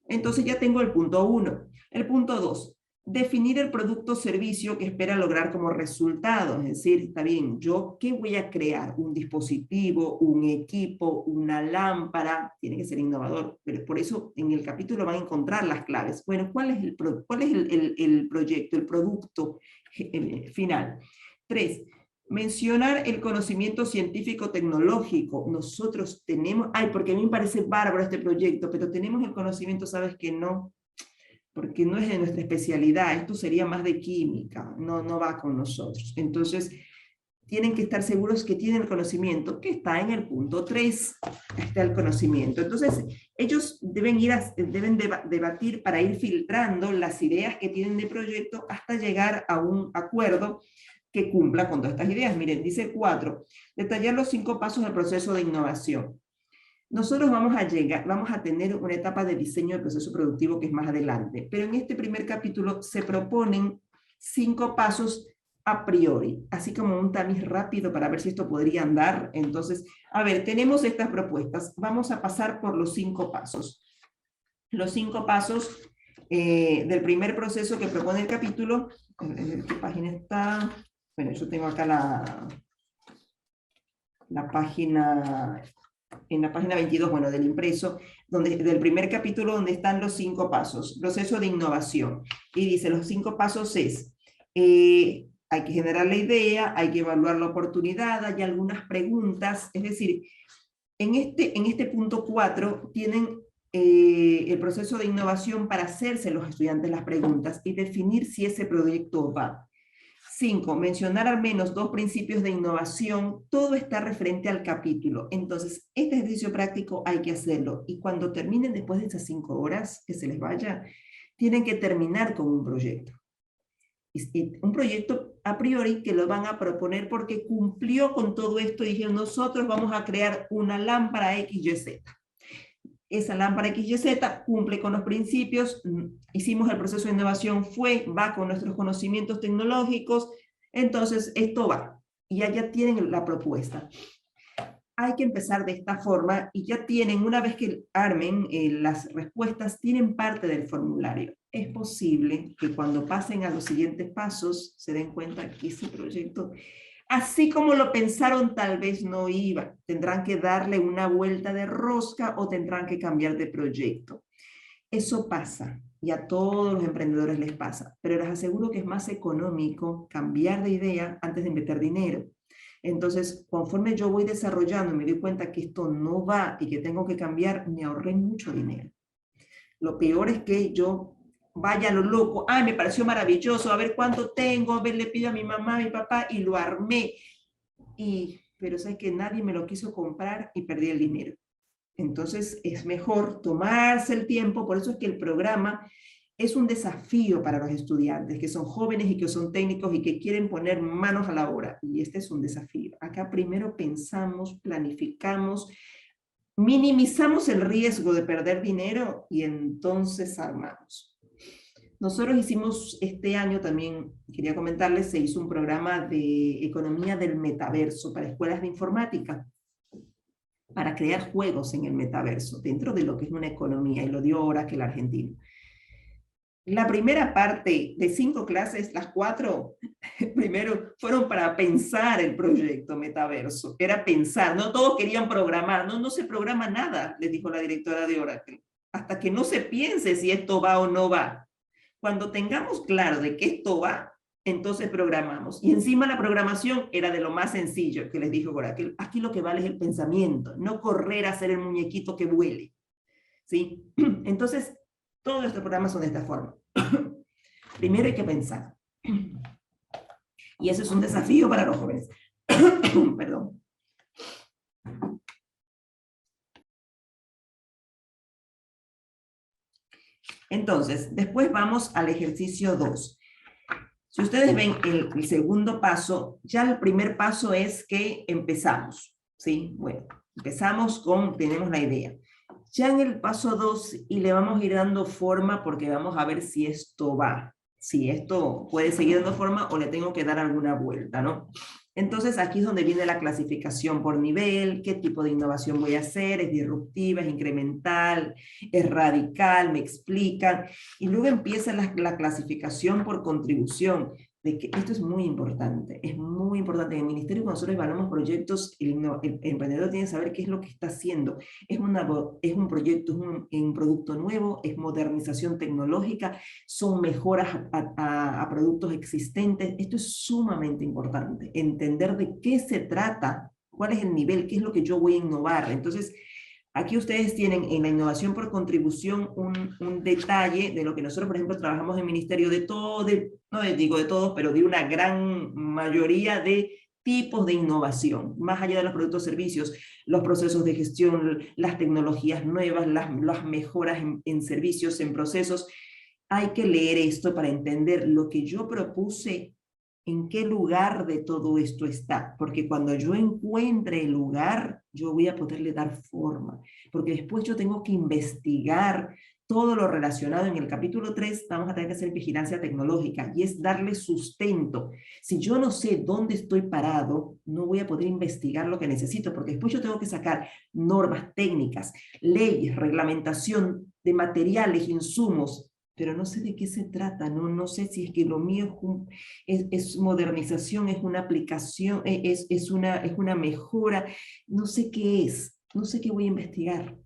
Entonces ya tengo el punto 1. El punto 2. Definir el producto o servicio que espera lograr como resultado. Es decir, está bien, ¿yo qué voy a crear? ¿Un dispositivo, un equipo, una lámpara? Tiene que ser innovador, pero por eso en el capítulo van a encontrar las claves. Bueno, ¿cuál es el proyecto, el producto final? 3. Mencionar el conocimiento científico-tecnológico. Nosotros tenemos, porque a mí me parece bárbaro este proyecto, pero tenemos el conocimiento, ¿sabes que no? Porque no es de nuestra especialidad, esto sería más de química, no va con nosotros. Entonces, tienen que estar seguros que tienen el conocimiento, que está en el punto 3, está el conocimiento. Entonces, ellos deben debatir para ir filtrando las ideas que tienen de proyecto hasta llegar a un acuerdo que cumpla con todas estas ideas. Miren, dice 4, detallar los 5 pasos del proceso de innovación. Nosotros vamos a tener una etapa de diseño del proceso productivo que es más adelante, pero en este primer capítulo se proponen 5 pasos a priori, así como un tamiz rápido para ver si esto podría andar. Entonces, a ver, tenemos estas propuestas, vamos a pasar por los 5 pasos. Los 5 pasos del primer proceso que propone el capítulo. ¿Qué página está? Bueno, yo tengo acá la página... En la página 22, bueno, del impreso, del primer capítulo donde están los 5 pasos, proceso de innovación. Y dice, los 5 pasos es, hay que generar la idea, hay que evaluar la oportunidad, hay algunas preguntas, es decir, en este punto 4 tienen el proceso de innovación para hacerse los estudiantes las preguntas y definir si ese proyecto va. 5, mencionar al menos 2 principios de innovación. Todo está referente al capítulo. Entonces, este ejercicio práctico hay que hacerlo. Y cuando terminen, después de esas 5 horas, que se les vaya, tienen que terminar con un proyecto. Un proyecto a priori que lo van a proponer porque cumplió con todo esto y dijeron, nosotros vamos a crear una lámpara XYZ. Esa lámpara XYZ cumple con los principios, hicimos el proceso de innovación, va con nuestros conocimientos tecnológicos, entonces esto va, y ya tienen la propuesta. Hay que empezar de esta forma y ya tienen, una vez que armen las respuestas, tienen parte del formulario. Es posible que cuando pasen a los siguientes pasos se den cuenta que ese proyecto, así como lo pensaron, tal vez no iba. Tendrán que darle una vuelta de rosca o tendrán que cambiar de proyecto. Eso pasa y a todos los emprendedores les pasa, pero les aseguro que es más económico cambiar de idea antes de meter dinero. Entonces, conforme yo voy desarrollando y me doy cuenta que esto no va y que tengo que cambiar, me ahorré mucho dinero. Lo peor es que yo vaya a lo loco, me pareció maravilloso, a ver cuánto tengo, a ver, le pido a mi mamá, a mi papá, y lo armé. Pero sabes que nadie me lo quiso comprar y perdí el dinero. Entonces, es mejor tomarse el tiempo, por eso es que el programa es un desafío para los estudiantes que son jóvenes y que son técnicos y que quieren poner manos a la obra. Y este es un desafío. Acá primero pensamos, planificamos, minimizamos el riesgo de perder dinero y entonces armamos. Nosotros hicimos este año también, quería comentarles, se hizo un programa de economía del metaverso para escuelas de informática, para crear juegos en el metaverso, dentro de lo que es una economía, y lo dio Oracle Argentina. La primera parte de 5 clases, las 4, primero fueron para pensar el proyecto metaverso. Era pensar, no todos querían programar, no se programa nada, les dijo la directora de Oracle, hasta que no se piense si esto va o no va. Cuando tengamos claro de que esto va, entonces programamos. Y encima la programación era de lo más sencillo, que les dijo Oracle. Aquí lo que vale es el pensamiento, no correr a hacer el muñequito que vuele. ¿Sí? Entonces, todos estos programas son de esta forma. Primero hay que pensar. Y eso es un desafío para los jóvenes. Perdón. Entonces, después vamos al ejercicio 2. Si ustedes ven el segundo paso, ya el primer paso es que empezamos. ¿Sí? Bueno, empezamos tenemos la idea. Ya en el paso 2, y le vamos a ir dando forma porque vamos a ver si esto va, si esto puede seguir dando forma o le tengo que dar alguna vuelta, ¿no? Entonces aquí es donde viene la clasificación por nivel, qué tipo de innovación voy a hacer, es disruptiva, es incremental, es radical, me explican, y luego empieza la clasificación por contribución, de que esto es muy importante, en el ministerio cuando nosotros evaluamos proyectos, el emprendedor tiene que saber qué es lo que está haciendo, es un proyecto, es un producto nuevo, es modernización tecnológica, son mejoras a productos existentes. Esto es sumamente importante, entender de qué se trata, cuál es el nivel, qué es lo que yo voy a innovar. Entonces, aquí ustedes tienen en la innovación por contribución un detalle de lo que nosotros, por ejemplo, trabajamos en el ministerio de todo, no digo de todos, pero de una gran mayoría de tipos de innovación, más allá de los productos y servicios, los procesos de gestión, las tecnologías nuevas, las mejoras en servicios, en procesos. Hay que leer esto para entender lo que yo propuse, en qué lugar de todo esto está, porque cuando yo encuentre el lugar, yo voy a poderle dar forma, porque después yo tengo que investigar todo lo relacionado. En el capítulo 3 vamos a tener que hacer vigilancia tecnológica, y es darle sustento. Si yo no sé dónde estoy parado, no voy a poder investigar lo que necesito, porque después yo tengo que sacar normas técnicas, leyes, reglamentación de materiales, insumos, pero no sé de qué se trata, no sé si es que lo mío es modernización, es una aplicación, es una mejora, no sé qué es, no sé qué voy a investigar.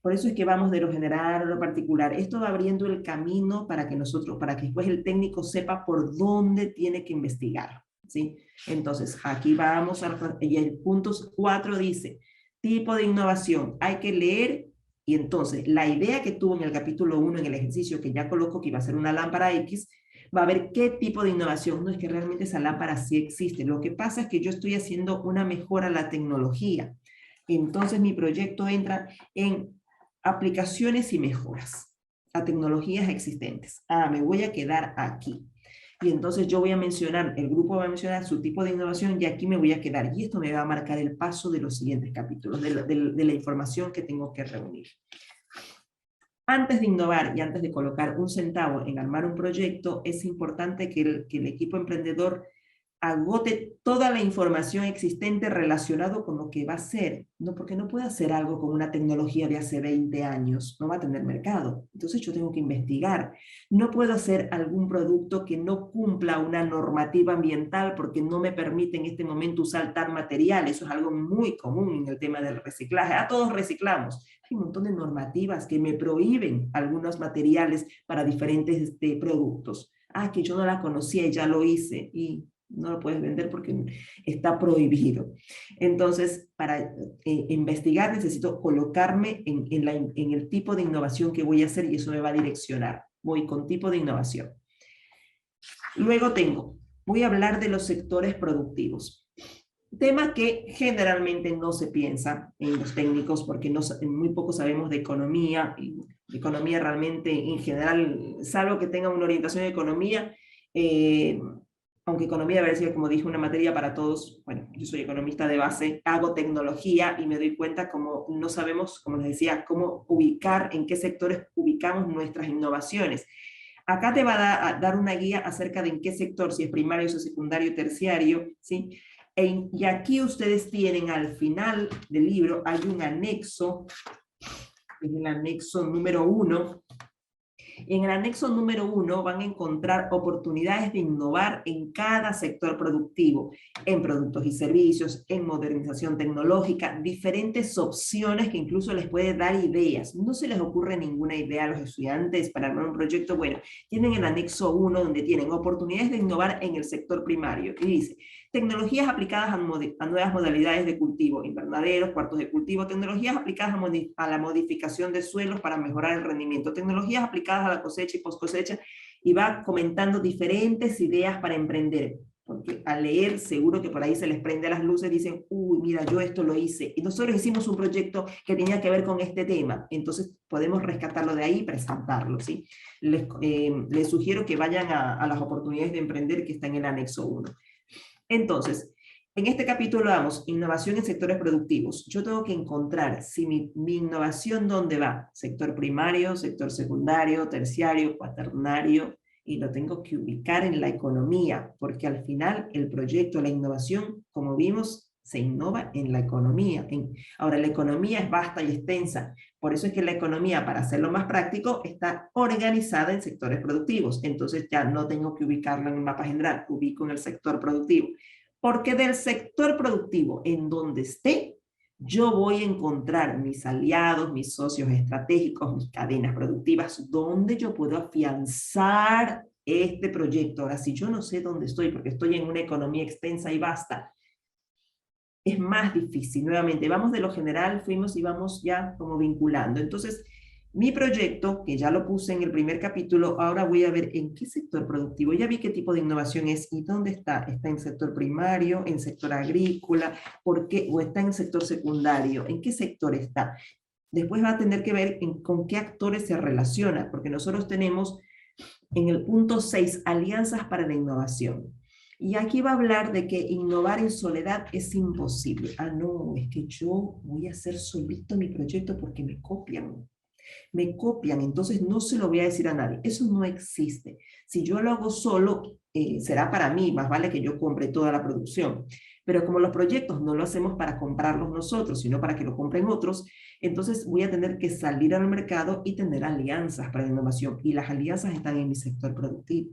Por eso es que vamos de lo general a lo particular. Esto va abriendo el camino para que después el técnico sepa por dónde tiene que investigar, ¿sí? Entonces, aquí vamos, y el punto 4 dice, tipo de innovación, hay que leer. Y entonces, la idea que tuvo en el capítulo 1, en el ejercicio que ya coloco, que iba a ser una lámpara X, va a ver qué tipo de innovación. No es que realmente esa lámpara sí existe. Lo que pasa es que yo estoy haciendo una mejora a la tecnología. Entonces mi proyecto entra en aplicaciones y mejoras a tecnologías existentes. Me voy a quedar aquí. Y entonces yo voy a mencionar, el grupo va a mencionar su tipo de innovación y aquí me voy a quedar. Y esto me va a marcar el paso de los siguientes capítulos, de la información que tengo que reunir. Antes de innovar y antes de colocar un centavo en armar un proyecto, es importante que el equipo emprendedor agote toda la información existente relacionado con lo que va a hacer, ¿no? Porque no puede hacer algo con una tecnología de hace 20 años, no va a tener mercado. Entonces yo tengo que investigar. No puedo hacer algún producto que no cumpla una normativa ambiental porque no me permite en este momento usar tal material. Eso es algo muy común en el tema del reciclaje. Todos reciclamos. Hay un montón de normativas que me prohíben algunos materiales para diferentes productos. Que yo no la conocía y ya lo hice. Y no lo puedes vender porque está prohibido. Entonces, para investigar necesito colocarme en el tipo de innovación que voy a hacer y eso me va a direccionar. Voy con tipo de innovación. Luego voy a hablar de los sectores productivos. Tema que generalmente no se piensa en los técnicos porque muy poco sabemos de economía. Y economía realmente en general, salvo que tenga una orientación de economía, aunque economía debería ser, como dije, una materia para todos. Bueno, yo soy economista de base, hago tecnología y me doy cuenta como no sabemos, como les decía, cómo ubicar, en qué sectores ubicamos nuestras innovaciones. Acá te va a dar una guía acerca de en qué sector, si es primario, si es secundario, terciario, ¿sí? Y aquí ustedes tienen al final del libro, hay un anexo, es el anexo número 1. En el anexo número 1 van a encontrar oportunidades de innovar en cada sector productivo, en productos y servicios, en modernización tecnológica, diferentes opciones que incluso les puede dar ideas. No se les ocurre ninguna idea a los estudiantes para armar un proyecto. Bueno, tienen el anexo 1 donde tienen oportunidades de innovar en el sector primario. Y dice, tecnologías aplicadas a nuevas modalidades de cultivo, invernaderos, cuartos de cultivo, tecnologías aplicadas a la modificación de suelos para mejorar el rendimiento, tecnologías aplicadas a la cosecha y post cosecha, y va comentando diferentes ideas para emprender, porque al leer seguro que por ahí se les prende las luces, dicen, uy, mira, yo esto lo hice, y nosotros hicimos un proyecto que tenía que ver con este tema, entonces podemos rescatarlo de ahí y presentarlo, ¿sí? Les sugiero que vayan a las oportunidades de emprender que está en el anexo 1. Entonces, en este capítulo damos innovación en sectores productivos. Yo tengo que encontrar si mi innovación dónde va. Sector primario, sector secundario, terciario, cuaternario, y lo tengo que ubicar en la economía, porque al final el proyecto, la innovación, como vimos, se innova en la economía. Ahora, la economía es vasta y extensa. Por eso es que la economía, para hacerlo más práctico, está organizada en sectores productivos. Entonces ya no tengo que ubicarlo en el mapa general, ubico en el sector productivo. Porque del sector productivo en donde esté, yo voy a encontrar mis aliados, mis socios estratégicos, mis cadenas productivas, donde yo puedo afianzar este proyecto. Ahora, si yo no sé dónde estoy, porque estoy en una economía extensa y vasta, es más difícil. Nuevamente, vamos de lo general, fuimos y vamos ya como vinculando. Entonces, mi proyecto, que ya lo puse en el primer capítulo, ahora voy a ver en qué sector productivo. Ya vi qué tipo de innovación es y dónde está. ¿Está en sector primario, en sector agrícola, por qué? ¿O está en sector secundario? ¿En qué sector está? Después va a tener que ver con qué actores se relaciona, porque nosotros tenemos en el punto 6, alianzas para la innovación. Y aquí va a hablar de que innovar en soledad es imposible. No, es que yo voy a hacer solito mi proyecto porque me copian. Me copian, entonces no se lo voy a decir a nadie. Eso no existe. Si yo lo hago solo, será para mí, más vale que yo compre toda la producción. Pero como los proyectos no lo hacemos para comprarlos nosotros, sino para que lo compren otros, entonces voy a tener que salir al mercado y tener alianzas para la innovación. Y las alianzas están en mi sector productivo.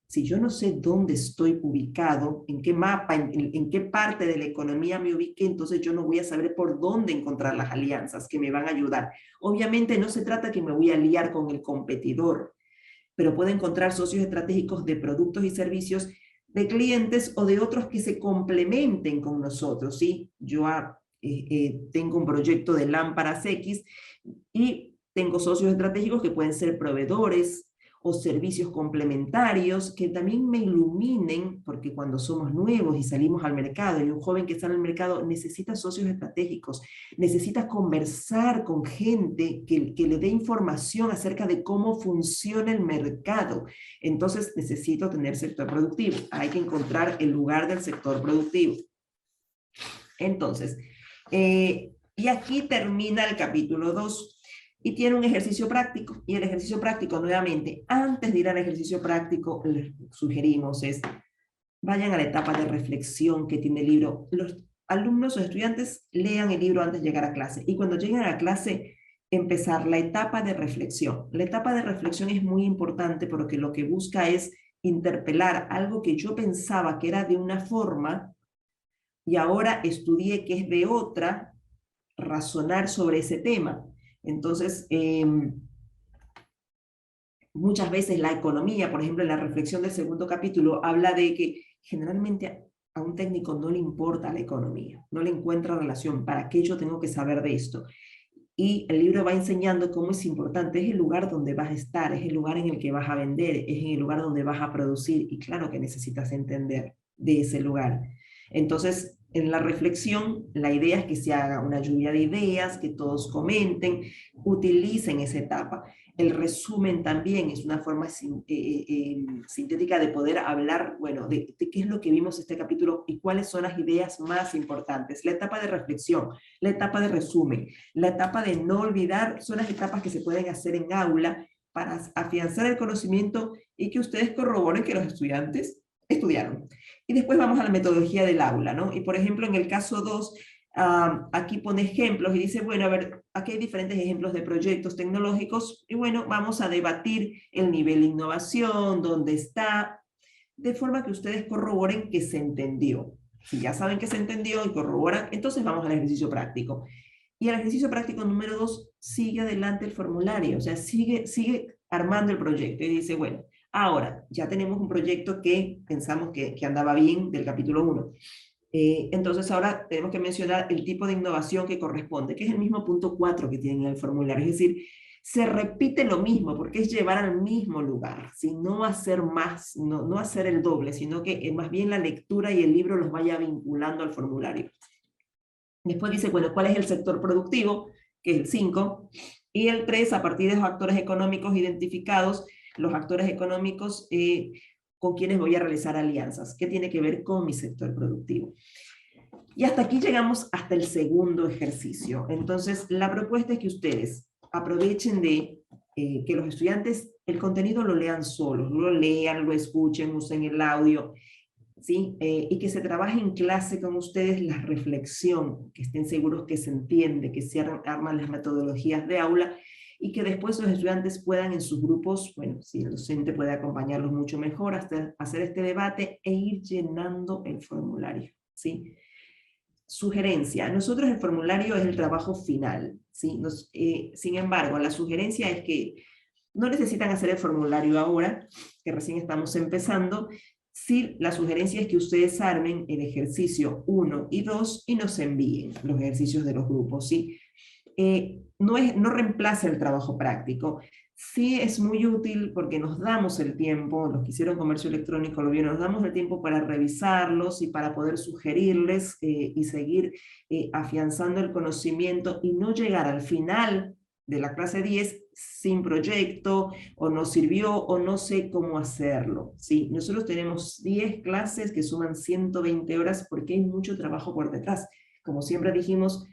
Si yo no sé dónde estoy ubicado, en qué mapa, en qué parte de la economía me ubique, entonces yo no voy a saber por dónde encontrar las alianzas que me van a ayudar. Obviamente no se trata que me voy a aliar con el competidor, pero puedo encontrar socios estratégicos de productos y servicios de clientes o de otros que se complementen con nosotros, ¿sí? Yo tengo un proyecto de lámparas X y tengo socios estratégicos que pueden ser proveedores o servicios complementarios que también me iluminen, porque cuando somos nuevos y salimos al mercado, y un joven que sale al mercado necesita socios estratégicos, necesita conversar con gente que le dé información acerca de cómo funciona el mercado. Entonces necesito tener sector productivo. Hay que encontrar el lugar del sector productivo. Entonces, y aquí termina el capítulo 2. Y tiene un ejercicio práctico, y el ejercicio práctico, nuevamente, antes de ir al ejercicio práctico, les sugerimos es, vayan a la etapa de reflexión que tiene el libro. Los alumnos o estudiantes lean el libro antes de llegar a clase, y cuando lleguen a clase, empezar la etapa de reflexión. La etapa de reflexión es muy importante porque lo que busca es interpelar algo que yo pensaba que era de una forma, y ahora estudié que es de otra, razonar sobre ese tema. Entonces, muchas veces la economía, por ejemplo, en la reflexión del segundo capítulo, habla de que generalmente a un técnico no le importa la economía, no le encuentra relación. ¿Para qué yo tengo que saber de esto? Y el libro va enseñando cómo es importante, es el lugar donde vas a estar, es el lugar en el que vas a vender, es en el lugar donde vas a producir, y claro que necesitas entender de ese lugar. Entonces, en la reflexión, la idea es que se haga una lluvia de ideas, que todos comenten, utilicen esa etapa. El resumen también es una forma sintética de poder hablar, bueno, de qué es lo que vimos en este capítulo y cuáles son las ideas más importantes. La etapa de reflexión, la etapa de resumen, la etapa de no olvidar, son las etapas que se pueden hacer en aula para afianzar el conocimiento y que ustedes corroboren que los estudiantes estudiaron. Y después vamos a la metodología del aula, ¿no? Y por ejemplo, en el caso 2, aquí pone ejemplos y dice, bueno, a ver, aquí hay diferentes ejemplos de proyectos tecnológicos y bueno, vamos a debatir el nivel de innovación, dónde está, de forma que ustedes corroboren que se entendió. Si ya saben que se entendió y corroboran, entonces vamos al ejercicio práctico. Y el ejercicio práctico número 2, sigue adelante el formulario, o sea, sigue armando el proyecto y dice, bueno, ahora ya tenemos un proyecto que pensamos que andaba bien del capítulo 1. Entonces ahora tenemos que mencionar el tipo de innovación que corresponde, que es el mismo punto 4 que tienen en el formulario, es decir, se repite lo mismo, porque es llevar al mismo lugar, ¿sí? No hacer más, no hacer el doble, sino que más bien la lectura y el libro los vaya vinculando al formulario. Después dice, bueno, ¿cuál es el sector productivo? Que es el 5. Y el 3, a partir de los actores económicos identificados, los actores económicos con quienes voy a realizar alianzas. ¿Qué tiene que ver con mi sector productivo? Y hasta aquí llegamos hasta el segundo ejercicio. Entonces, la propuesta es que ustedes aprovechen de que los estudiantes el contenido lo lean solos, lo lean, lo escuchen, usen el audio, ¿sí? Y que se trabaje en clase con ustedes la reflexión, que estén seguros que se entiende, que se arman las metodologías de aula, y que después los estudiantes puedan en sus grupos, bueno, si el docente puede acompañarlos mucho mejor, hasta hacer este debate e ir llenando el formulario, ¿sí? Sugerencia, nosotros el formulario es el trabajo final, ¿sí? Sin embargo, la sugerencia es que no necesitan hacer el formulario ahora, que recién estamos empezando. Sí, la sugerencia es que ustedes armen el ejercicio 1 y 2 y nos envíen los ejercicios de los grupos, ¿sí? No reemplaza el trabajo práctico. Sí es muy útil porque nos damos el tiempo, los que hicieron comercio electrónico lo vieron, nos damos el tiempo para revisarlos y para poder sugerirles y seguir afianzando el conocimiento y no llegar al final de la clase 10 sin proyecto, o no sirvió, o no sé cómo hacerlo, ¿sí? Nosotros tenemos 10 clases que suman 120 horas porque hay mucho trabajo por detrás. Como siempre dijimos,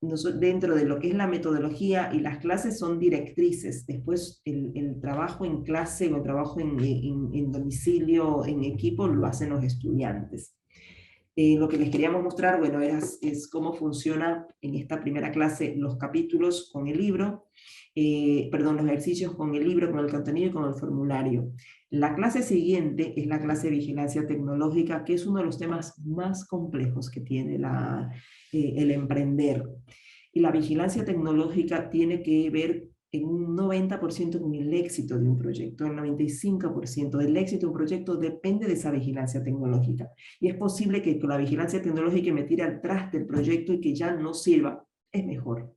dentro de lo que es la metodología y las clases son directrices, después el trabajo en clase o el trabajo en domicilio, en equipo, lo hacen los estudiantes. Lo que les queríamos mostrar, bueno, es cómo funciona en esta primera clase los capítulos con el libro, los ejercicios con el libro, con el contenido y con el formulario. La clase siguiente es la clase de vigilancia tecnológica, que es uno de los temas más complejos que tiene el emprender. Y la vigilancia tecnológica tiene que ver en un 90% con el éxito de un proyecto. El 95% del éxito de un proyecto depende de esa vigilancia tecnológica. Y es posible que con la vigilancia tecnológica me tire al traste el proyecto y que ya no sirva. Es mejor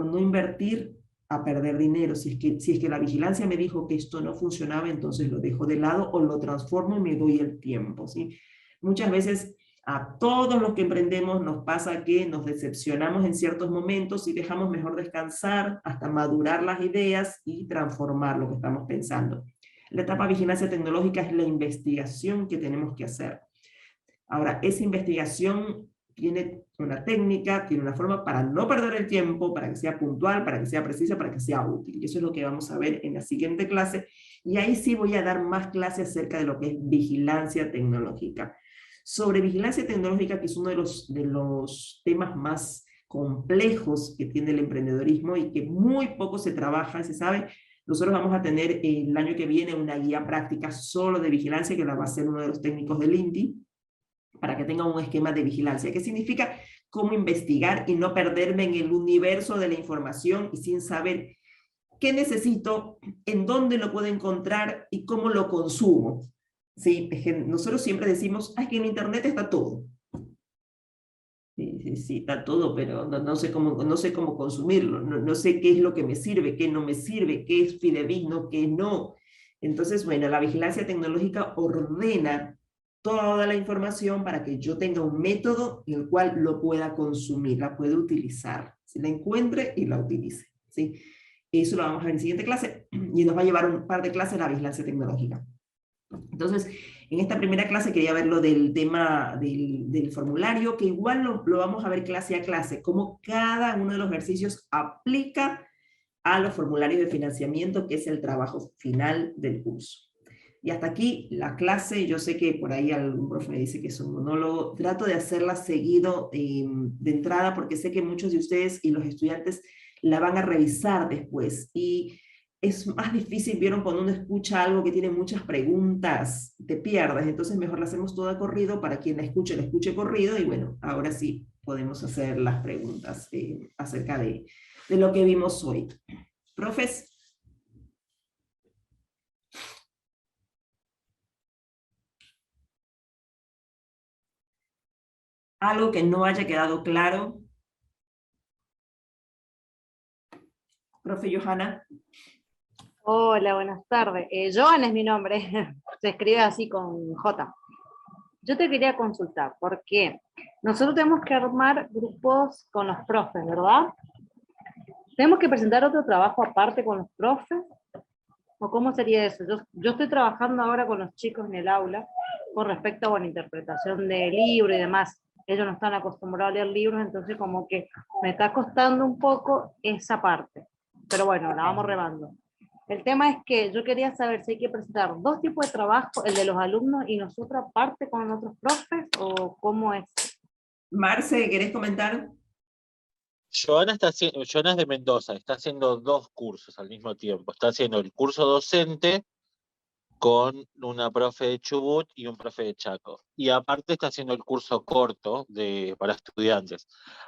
no invertir a perder dinero. Si es que la vigilancia me dijo que esto no funcionaba, entonces lo dejo de lado o lo transformo y me doy el tiempo, ¿sí? Muchas veces a todos los que emprendemos nos pasa que nos decepcionamos en ciertos momentos y dejamos mejor descansar hasta madurar las ideas y transformar lo que estamos pensando. La etapa de vigilancia tecnológica es la investigación que tenemos que hacer. Ahora, esa investigación tiene una técnica, tiene una forma para no perder el tiempo, para que sea puntual, para que sea precisa, para que sea útil. Y eso es lo que vamos a ver en la siguiente clase. Y ahí sí voy a dar más clases acerca de lo que es vigilancia tecnológica. Sobre vigilancia tecnológica, que es uno de los temas más complejos que tiene el emprendedorismo y que muy poco se trabaja, se sabe. Nosotros vamos a tener el año que viene una guía práctica solo de vigilancia que la va a hacer uno de los técnicos del INTI, para que tenga un esquema de vigilancia. ¿Qué significa? Cómo investigar y no perderme en el universo de la información y sin saber qué necesito, en dónde lo puedo encontrar y cómo lo consumo. Sí, nosotros siempre decimos, que en internet está todo. Sí, está todo, pero no sé cómo consumirlo, no sé qué es lo que me sirve, qué no me sirve, qué es fidedigno, qué no. Entonces, bueno, la vigilancia tecnológica ordena toda la información para que yo tenga un método en el cual lo pueda consumir, la pueda utilizar, si la encuentre y la utilice, ¿sí? Eso lo vamos a ver en la siguiente clase y nos va a llevar un par de clases la vigilancia tecnológica. Entonces, en esta primera clase quería ver lo del tema del formulario, que igual lo vamos a ver clase a clase, cómo cada uno de los ejercicios aplica a los formularios de financiamiento, que es el trabajo final del curso. Y hasta aquí la clase. Yo sé que por ahí algún profe me dice que es un monólogo. Trato de hacerla seguido de entrada, porque sé que muchos de ustedes y los estudiantes la van a revisar después. Y es más difícil, vieron, cuando uno escucha algo que tiene muchas preguntas, te pierdes. Entonces mejor la hacemos toda corrido para quien la escuche corrido. Y bueno, ahora sí podemos hacer las preguntas acerca de lo que vimos hoy. Profes. ¿Algo que no haya quedado claro? Profe Johanna. Hola, buenas tardes. Joan es mi nombre, se escribe así con J. Yo te quería consultar, porque nosotros tenemos que armar grupos con los profes, ¿verdad? ¿Tenemos que presentar otro trabajo aparte con los profes? ¿O cómo sería eso? Yo estoy trabajando ahora con los chicos en el aula con respecto a la interpretación de libros y demás. Ellos no están acostumbrados a leer libros, entonces como que me está costando un poco esa parte. Pero bueno, la vamos remando. El tema es que yo quería saber si hay que presentar dos tipos de trabajo, el de los alumnos y nosotros aparte con otros profes, o cómo es. Marce, ¿querés comentar? Joana es de Mendoza, está haciendo dos cursos al mismo tiempo. Está haciendo el curso docente con una profe de Chubut y un profe de Chaco. Y aparte está haciendo el curso corto para estudiantes.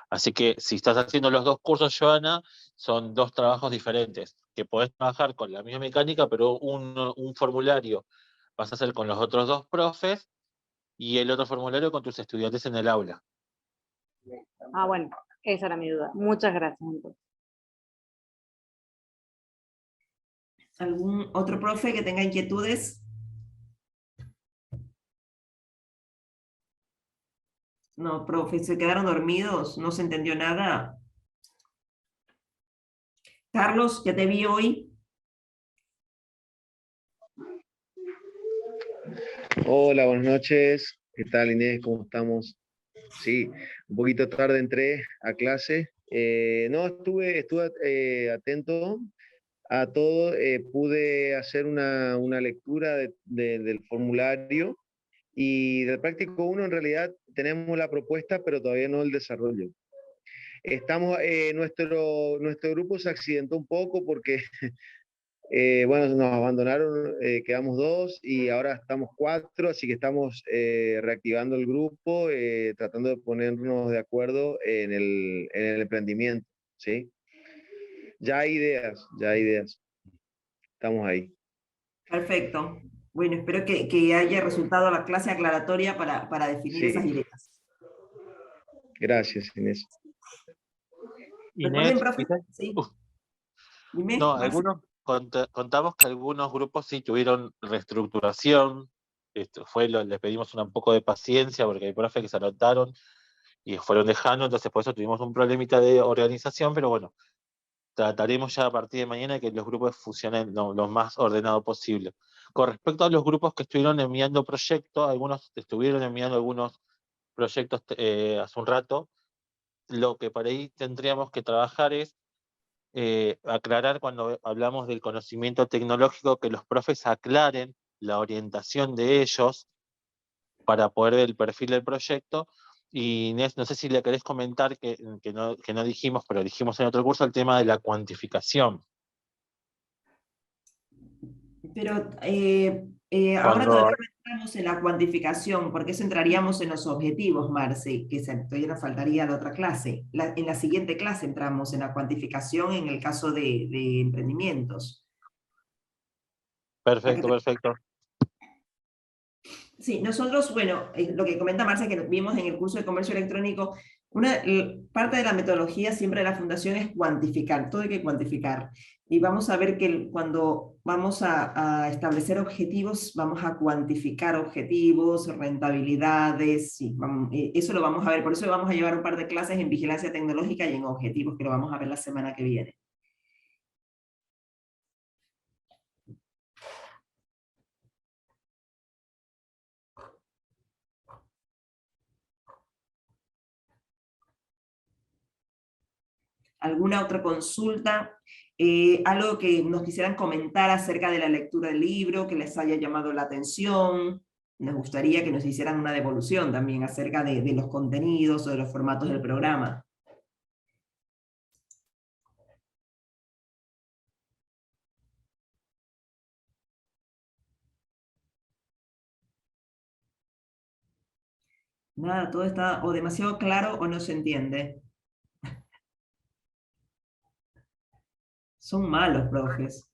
Así que si estás haciendo los dos cursos, Joana, son dos trabajos diferentes, que podés trabajar con la misma mecánica, pero un formulario vas a hacer con los otros dos profes y el otro formulario con tus estudiantes en el aula. Ah, bueno, esa era mi duda. Muchas gracias. Entonces. ¿Algún otro profe que tenga inquietudes? No, profe, ¿se quedaron dormidos? ¿No se entendió nada? Carlos, ya te vi hoy. Hola, buenas noches. ¿Qué tal, Inés? ¿Cómo estamos? Sí, un poquito tarde entré a clase. No, estuve atento a todo. Pude hacer una lectura del formulario y del práctico uno en realidad tenemos la propuesta, pero todavía no el desarrollo. Nuestro grupo se accidentó un poco porque bueno, nos abandonaron, quedamos dos y ahora estamos cuatro, así que estamos reactivando el grupo, tratando de ponernos de acuerdo en el emprendimiento, ¿sí? Ya hay ideas, estamos ahí. Perfecto. Bueno, espero que haya resultado la clase aclaratoria para definir esas Sí, ideas. gracias, Inés. Recuerden, Inés, profe. Sí. Dime, No, Marce. contamos que algunos grupos sí tuvieron reestructuración. Les pedimos un poco de paciencia porque hay profes que se anotaron y fueron dejando, entonces por eso tuvimos un problemita de organización, pero bueno, trataremos ya a partir de mañana que los grupos funcionen lo más ordenado posible. Con respecto a los grupos que estuvieron enviando proyectos, algunos estuvieron enviando algunos proyectos hace un rato, lo que por ahí tendríamos que trabajar es aclarar cuando hablamos del conocimiento tecnológico, que los profes aclaren la orientación de ellos para poder ver el perfil del proyecto. Y Inés, no sé si le querés comentar que no dijimos, pero dijimos en otro curso el tema de la cuantificación. Pero ahora Cuando todavía no entramos en la cuantificación, porque eso entraríamos en los objetivos, Marce, que todavía nos faltaría la otra clase. En la siguiente clase entramos en la cuantificación en el caso de emprendimientos. La que Perfecto, perfecto. Sí, nosotros, bueno, lo que comenta Marcia, que vimos en el curso de comercio electrónico, parte de la metodología siempre de la fundación es cuantificar, todo hay que cuantificar. Y vamos a ver que cuando vamos a establecer objetivos, vamos a cuantificar objetivos, rentabilidades, sí, eso lo vamos a ver, por eso vamos a llevar un par de clases en vigilancia tecnológica y en objetivos, que lo vamos a ver la semana que viene. ¿Alguna otra consulta? Algo que nos quisieran comentar acerca de la lectura del libro, que les haya llamado la atención. Nos gustaría que nos hicieran una devolución también acerca de los contenidos o de los formatos del programa. Nada, todo está o demasiado claro o no se entiende. Son malos, profes.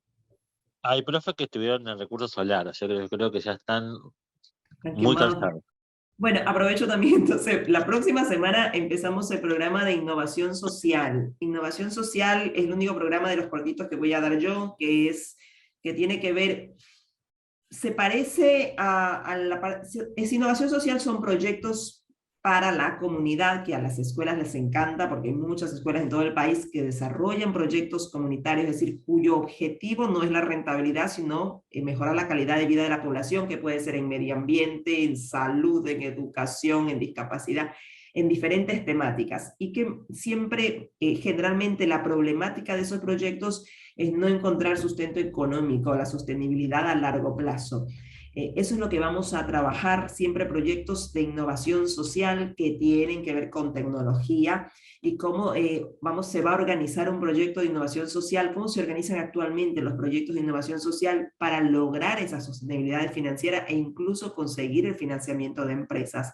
hay profes que estuvieron en recursos solares, yo creo que ya están Están muy quemados. cansados. Bueno, aprovecho también, entonces, la próxima semana empezamos el programa de innovación social. Innovación social es el único programa de los cortitos que voy a dar yo, que tiene que ver, se parece es innovación social, son proyectos para la comunidad que a las escuelas les encanta, porque hay muchas escuelas en todo el país que desarrollan proyectos comunitarios, es decir, cuyo objetivo no es la rentabilidad, sino mejorar la calidad de vida de la población, que puede ser en medio ambiente, en salud, en educación, en discapacidad, en diferentes temáticas, y que siempre, generalmente, la problemática de esos proyectos es no encontrar sustento económico, la sostenibilidad a largo plazo. Eso es lo que vamos a trabajar, siempre proyectos de innovación social que tienen que ver con tecnología y cómo se va a organizar un proyecto de innovación social, cómo se organizan actualmente los proyectos de innovación social para lograr esa sostenibilidad financiera e incluso conseguir el financiamiento de empresas.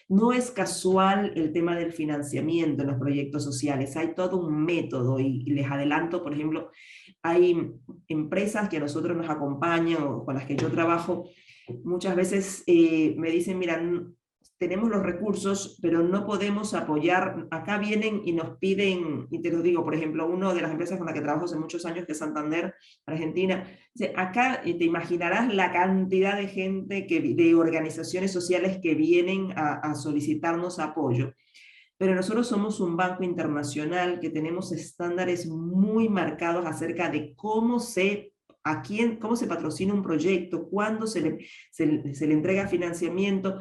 No es casual el tema del financiamiento en los proyectos sociales, hay todo un método y les adelanto, por ejemplo, hay empresas que a nosotros nos acompañan o con las que yo trabajo, muchas veces me dicen, mira, tenemos los recursos, pero no podemos apoyar, acá vienen y nos piden, y te lo digo, por ejemplo, una de las empresas con la que trabajo hace muchos años, que es Santander, Argentina, dice, acá te imaginarás la cantidad de gente, de organizaciones sociales que vienen a solicitarnos apoyo. Pero nosotros somos un banco internacional que tenemos estándares muy marcados acerca de cómo cómo se patrocina un proyecto, cuándo se le entrega financiamiento,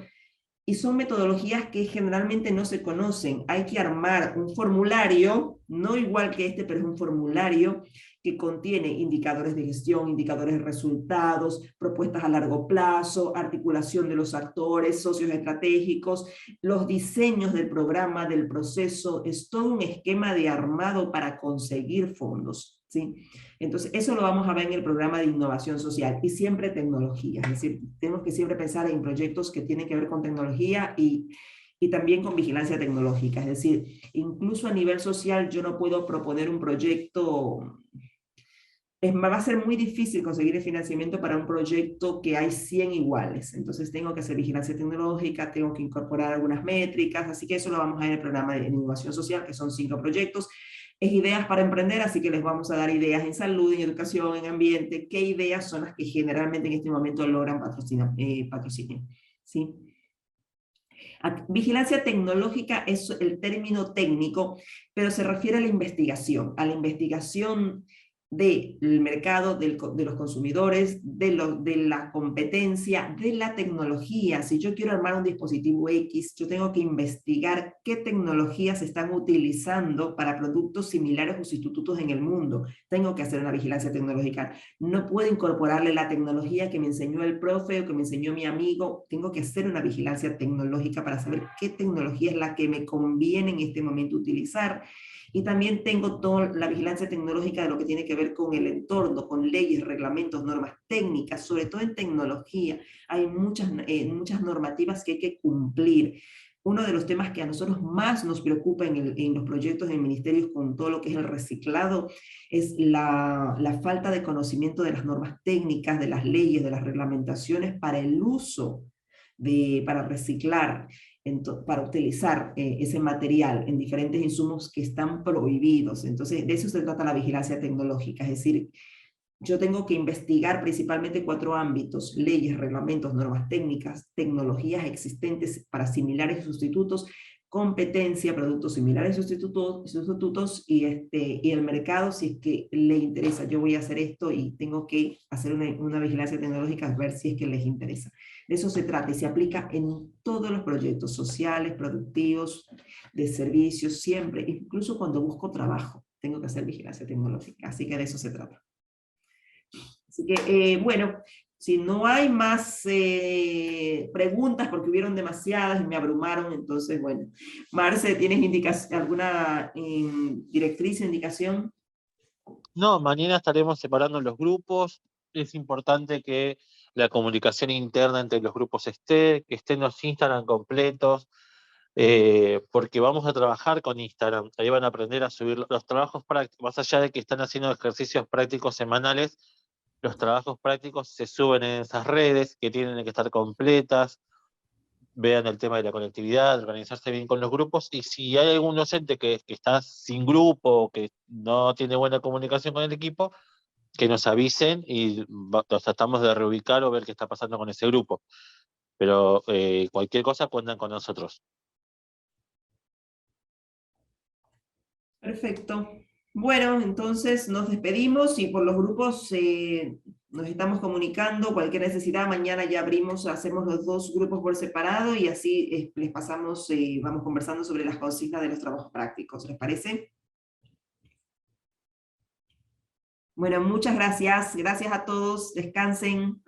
y son metodologías que generalmente no se conocen. Hay que armar un formulario, no igual que este, pero es un formulario que contiene indicadores de gestión, indicadores de resultados, propuestas a largo plazo, articulación de los actores, socios estratégicos, los diseños del programa, del proceso, es todo un esquema de armado para conseguir fondos, ¿sí? Entonces, eso lo vamos a ver en el programa de innovación social y siempre tecnología, es decir, tenemos que siempre pensar en proyectos que tienen que ver con tecnología y también con vigilancia tecnológica, es decir, incluso a nivel social yo no puedo proponer un proyecto, va a ser muy difícil conseguir el financiamiento para un proyecto que hay 100 iguales, entonces tengo que hacer vigilancia tecnológica, tengo que incorporar algunas métricas, así que eso lo vamos a ver en el programa de innovación social, que son 5 proyectos. Es ideas para emprender, así que les vamos a dar ideas en salud, en educación, en ambiente, qué ideas son las que generalmente en este momento logran patrocinio, ¿sí? Vigilancia tecnológica es el término técnico, pero se refiere a la investigación del mercado, de los consumidores, de la competencia, de la tecnología. Si yo quiero armar un dispositivo X, yo tengo que investigar qué tecnologías se están utilizando para productos similares o sustitutos en el mundo. Tengo que hacer una vigilancia tecnológica. No puedo incorporarle la tecnología que me enseñó el profe o que me enseñó mi amigo. Tengo que hacer una vigilancia tecnológica para saber qué tecnología es la que me conviene en este momento utilizar. Y también tengo toda la vigilancia tecnológica de lo que tiene que ver con el entorno, con leyes, reglamentos, normas técnicas, sobre todo en tecnología. Hay muchas normativas que hay que cumplir. Uno de los temas que a nosotros más nos preocupa en los proyectos de ministerios con todo lo que es el reciclado es la falta de conocimiento de las normas técnicas, de las leyes, de las reglamentaciones para el uso, para reciclar, para utilizar ese material en diferentes insumos que están prohibidos. Entonces, de eso se trata la vigilancia tecnológica, es decir, yo tengo que investigar principalmente 4 ámbitos: leyes, reglamentos, normas técnicas, tecnologías existentes para similares y sustitutos, competencia, productos similares y sustitutos y el mercado, si es que le interesa. Yo voy a hacer esto y tengo que hacer una vigilancia tecnológica, ver si es que les interesa. De eso se trata y se aplica en todos los proyectos sociales, productivos, de servicios, siempre, incluso cuando busco trabajo, tengo que hacer vigilancia tecnológica. Así que de eso se trata. Así que, bueno, si no hay más preguntas, porque hubieron demasiadas y me abrumaron, entonces, bueno. Marce, ¿tienes alguna directriz o indicación? No, mañana estaremos separando los grupos. Es importante que la comunicación interna entre los grupos que estén los Instagram completos, porque vamos a trabajar con Instagram. Ahí van a aprender a subir los trabajos prácticos, más allá de que están haciendo ejercicios prácticos semanales. Los trabajos prácticos se suben en esas redes que tienen que estar completas. Vean el tema de la conectividad, organizarse bien con los grupos, y si hay algún docente que está sin grupo, que no tiene buena comunicación con el equipo, que nos avisen y los tratamos de reubicar o ver qué está pasando con ese grupo. Pero cualquier cosa cuentan con nosotros. Perfecto. Bueno, entonces nos despedimos y por los grupos nos estamos comunicando. Cualquier necesidad, mañana ya hacemos los 2 grupos por separado y así les pasamos, vamos conversando sobre las consignas de los trabajos prácticos. ¿Les parece? Bueno, muchas gracias. Gracias a todos. Descansen.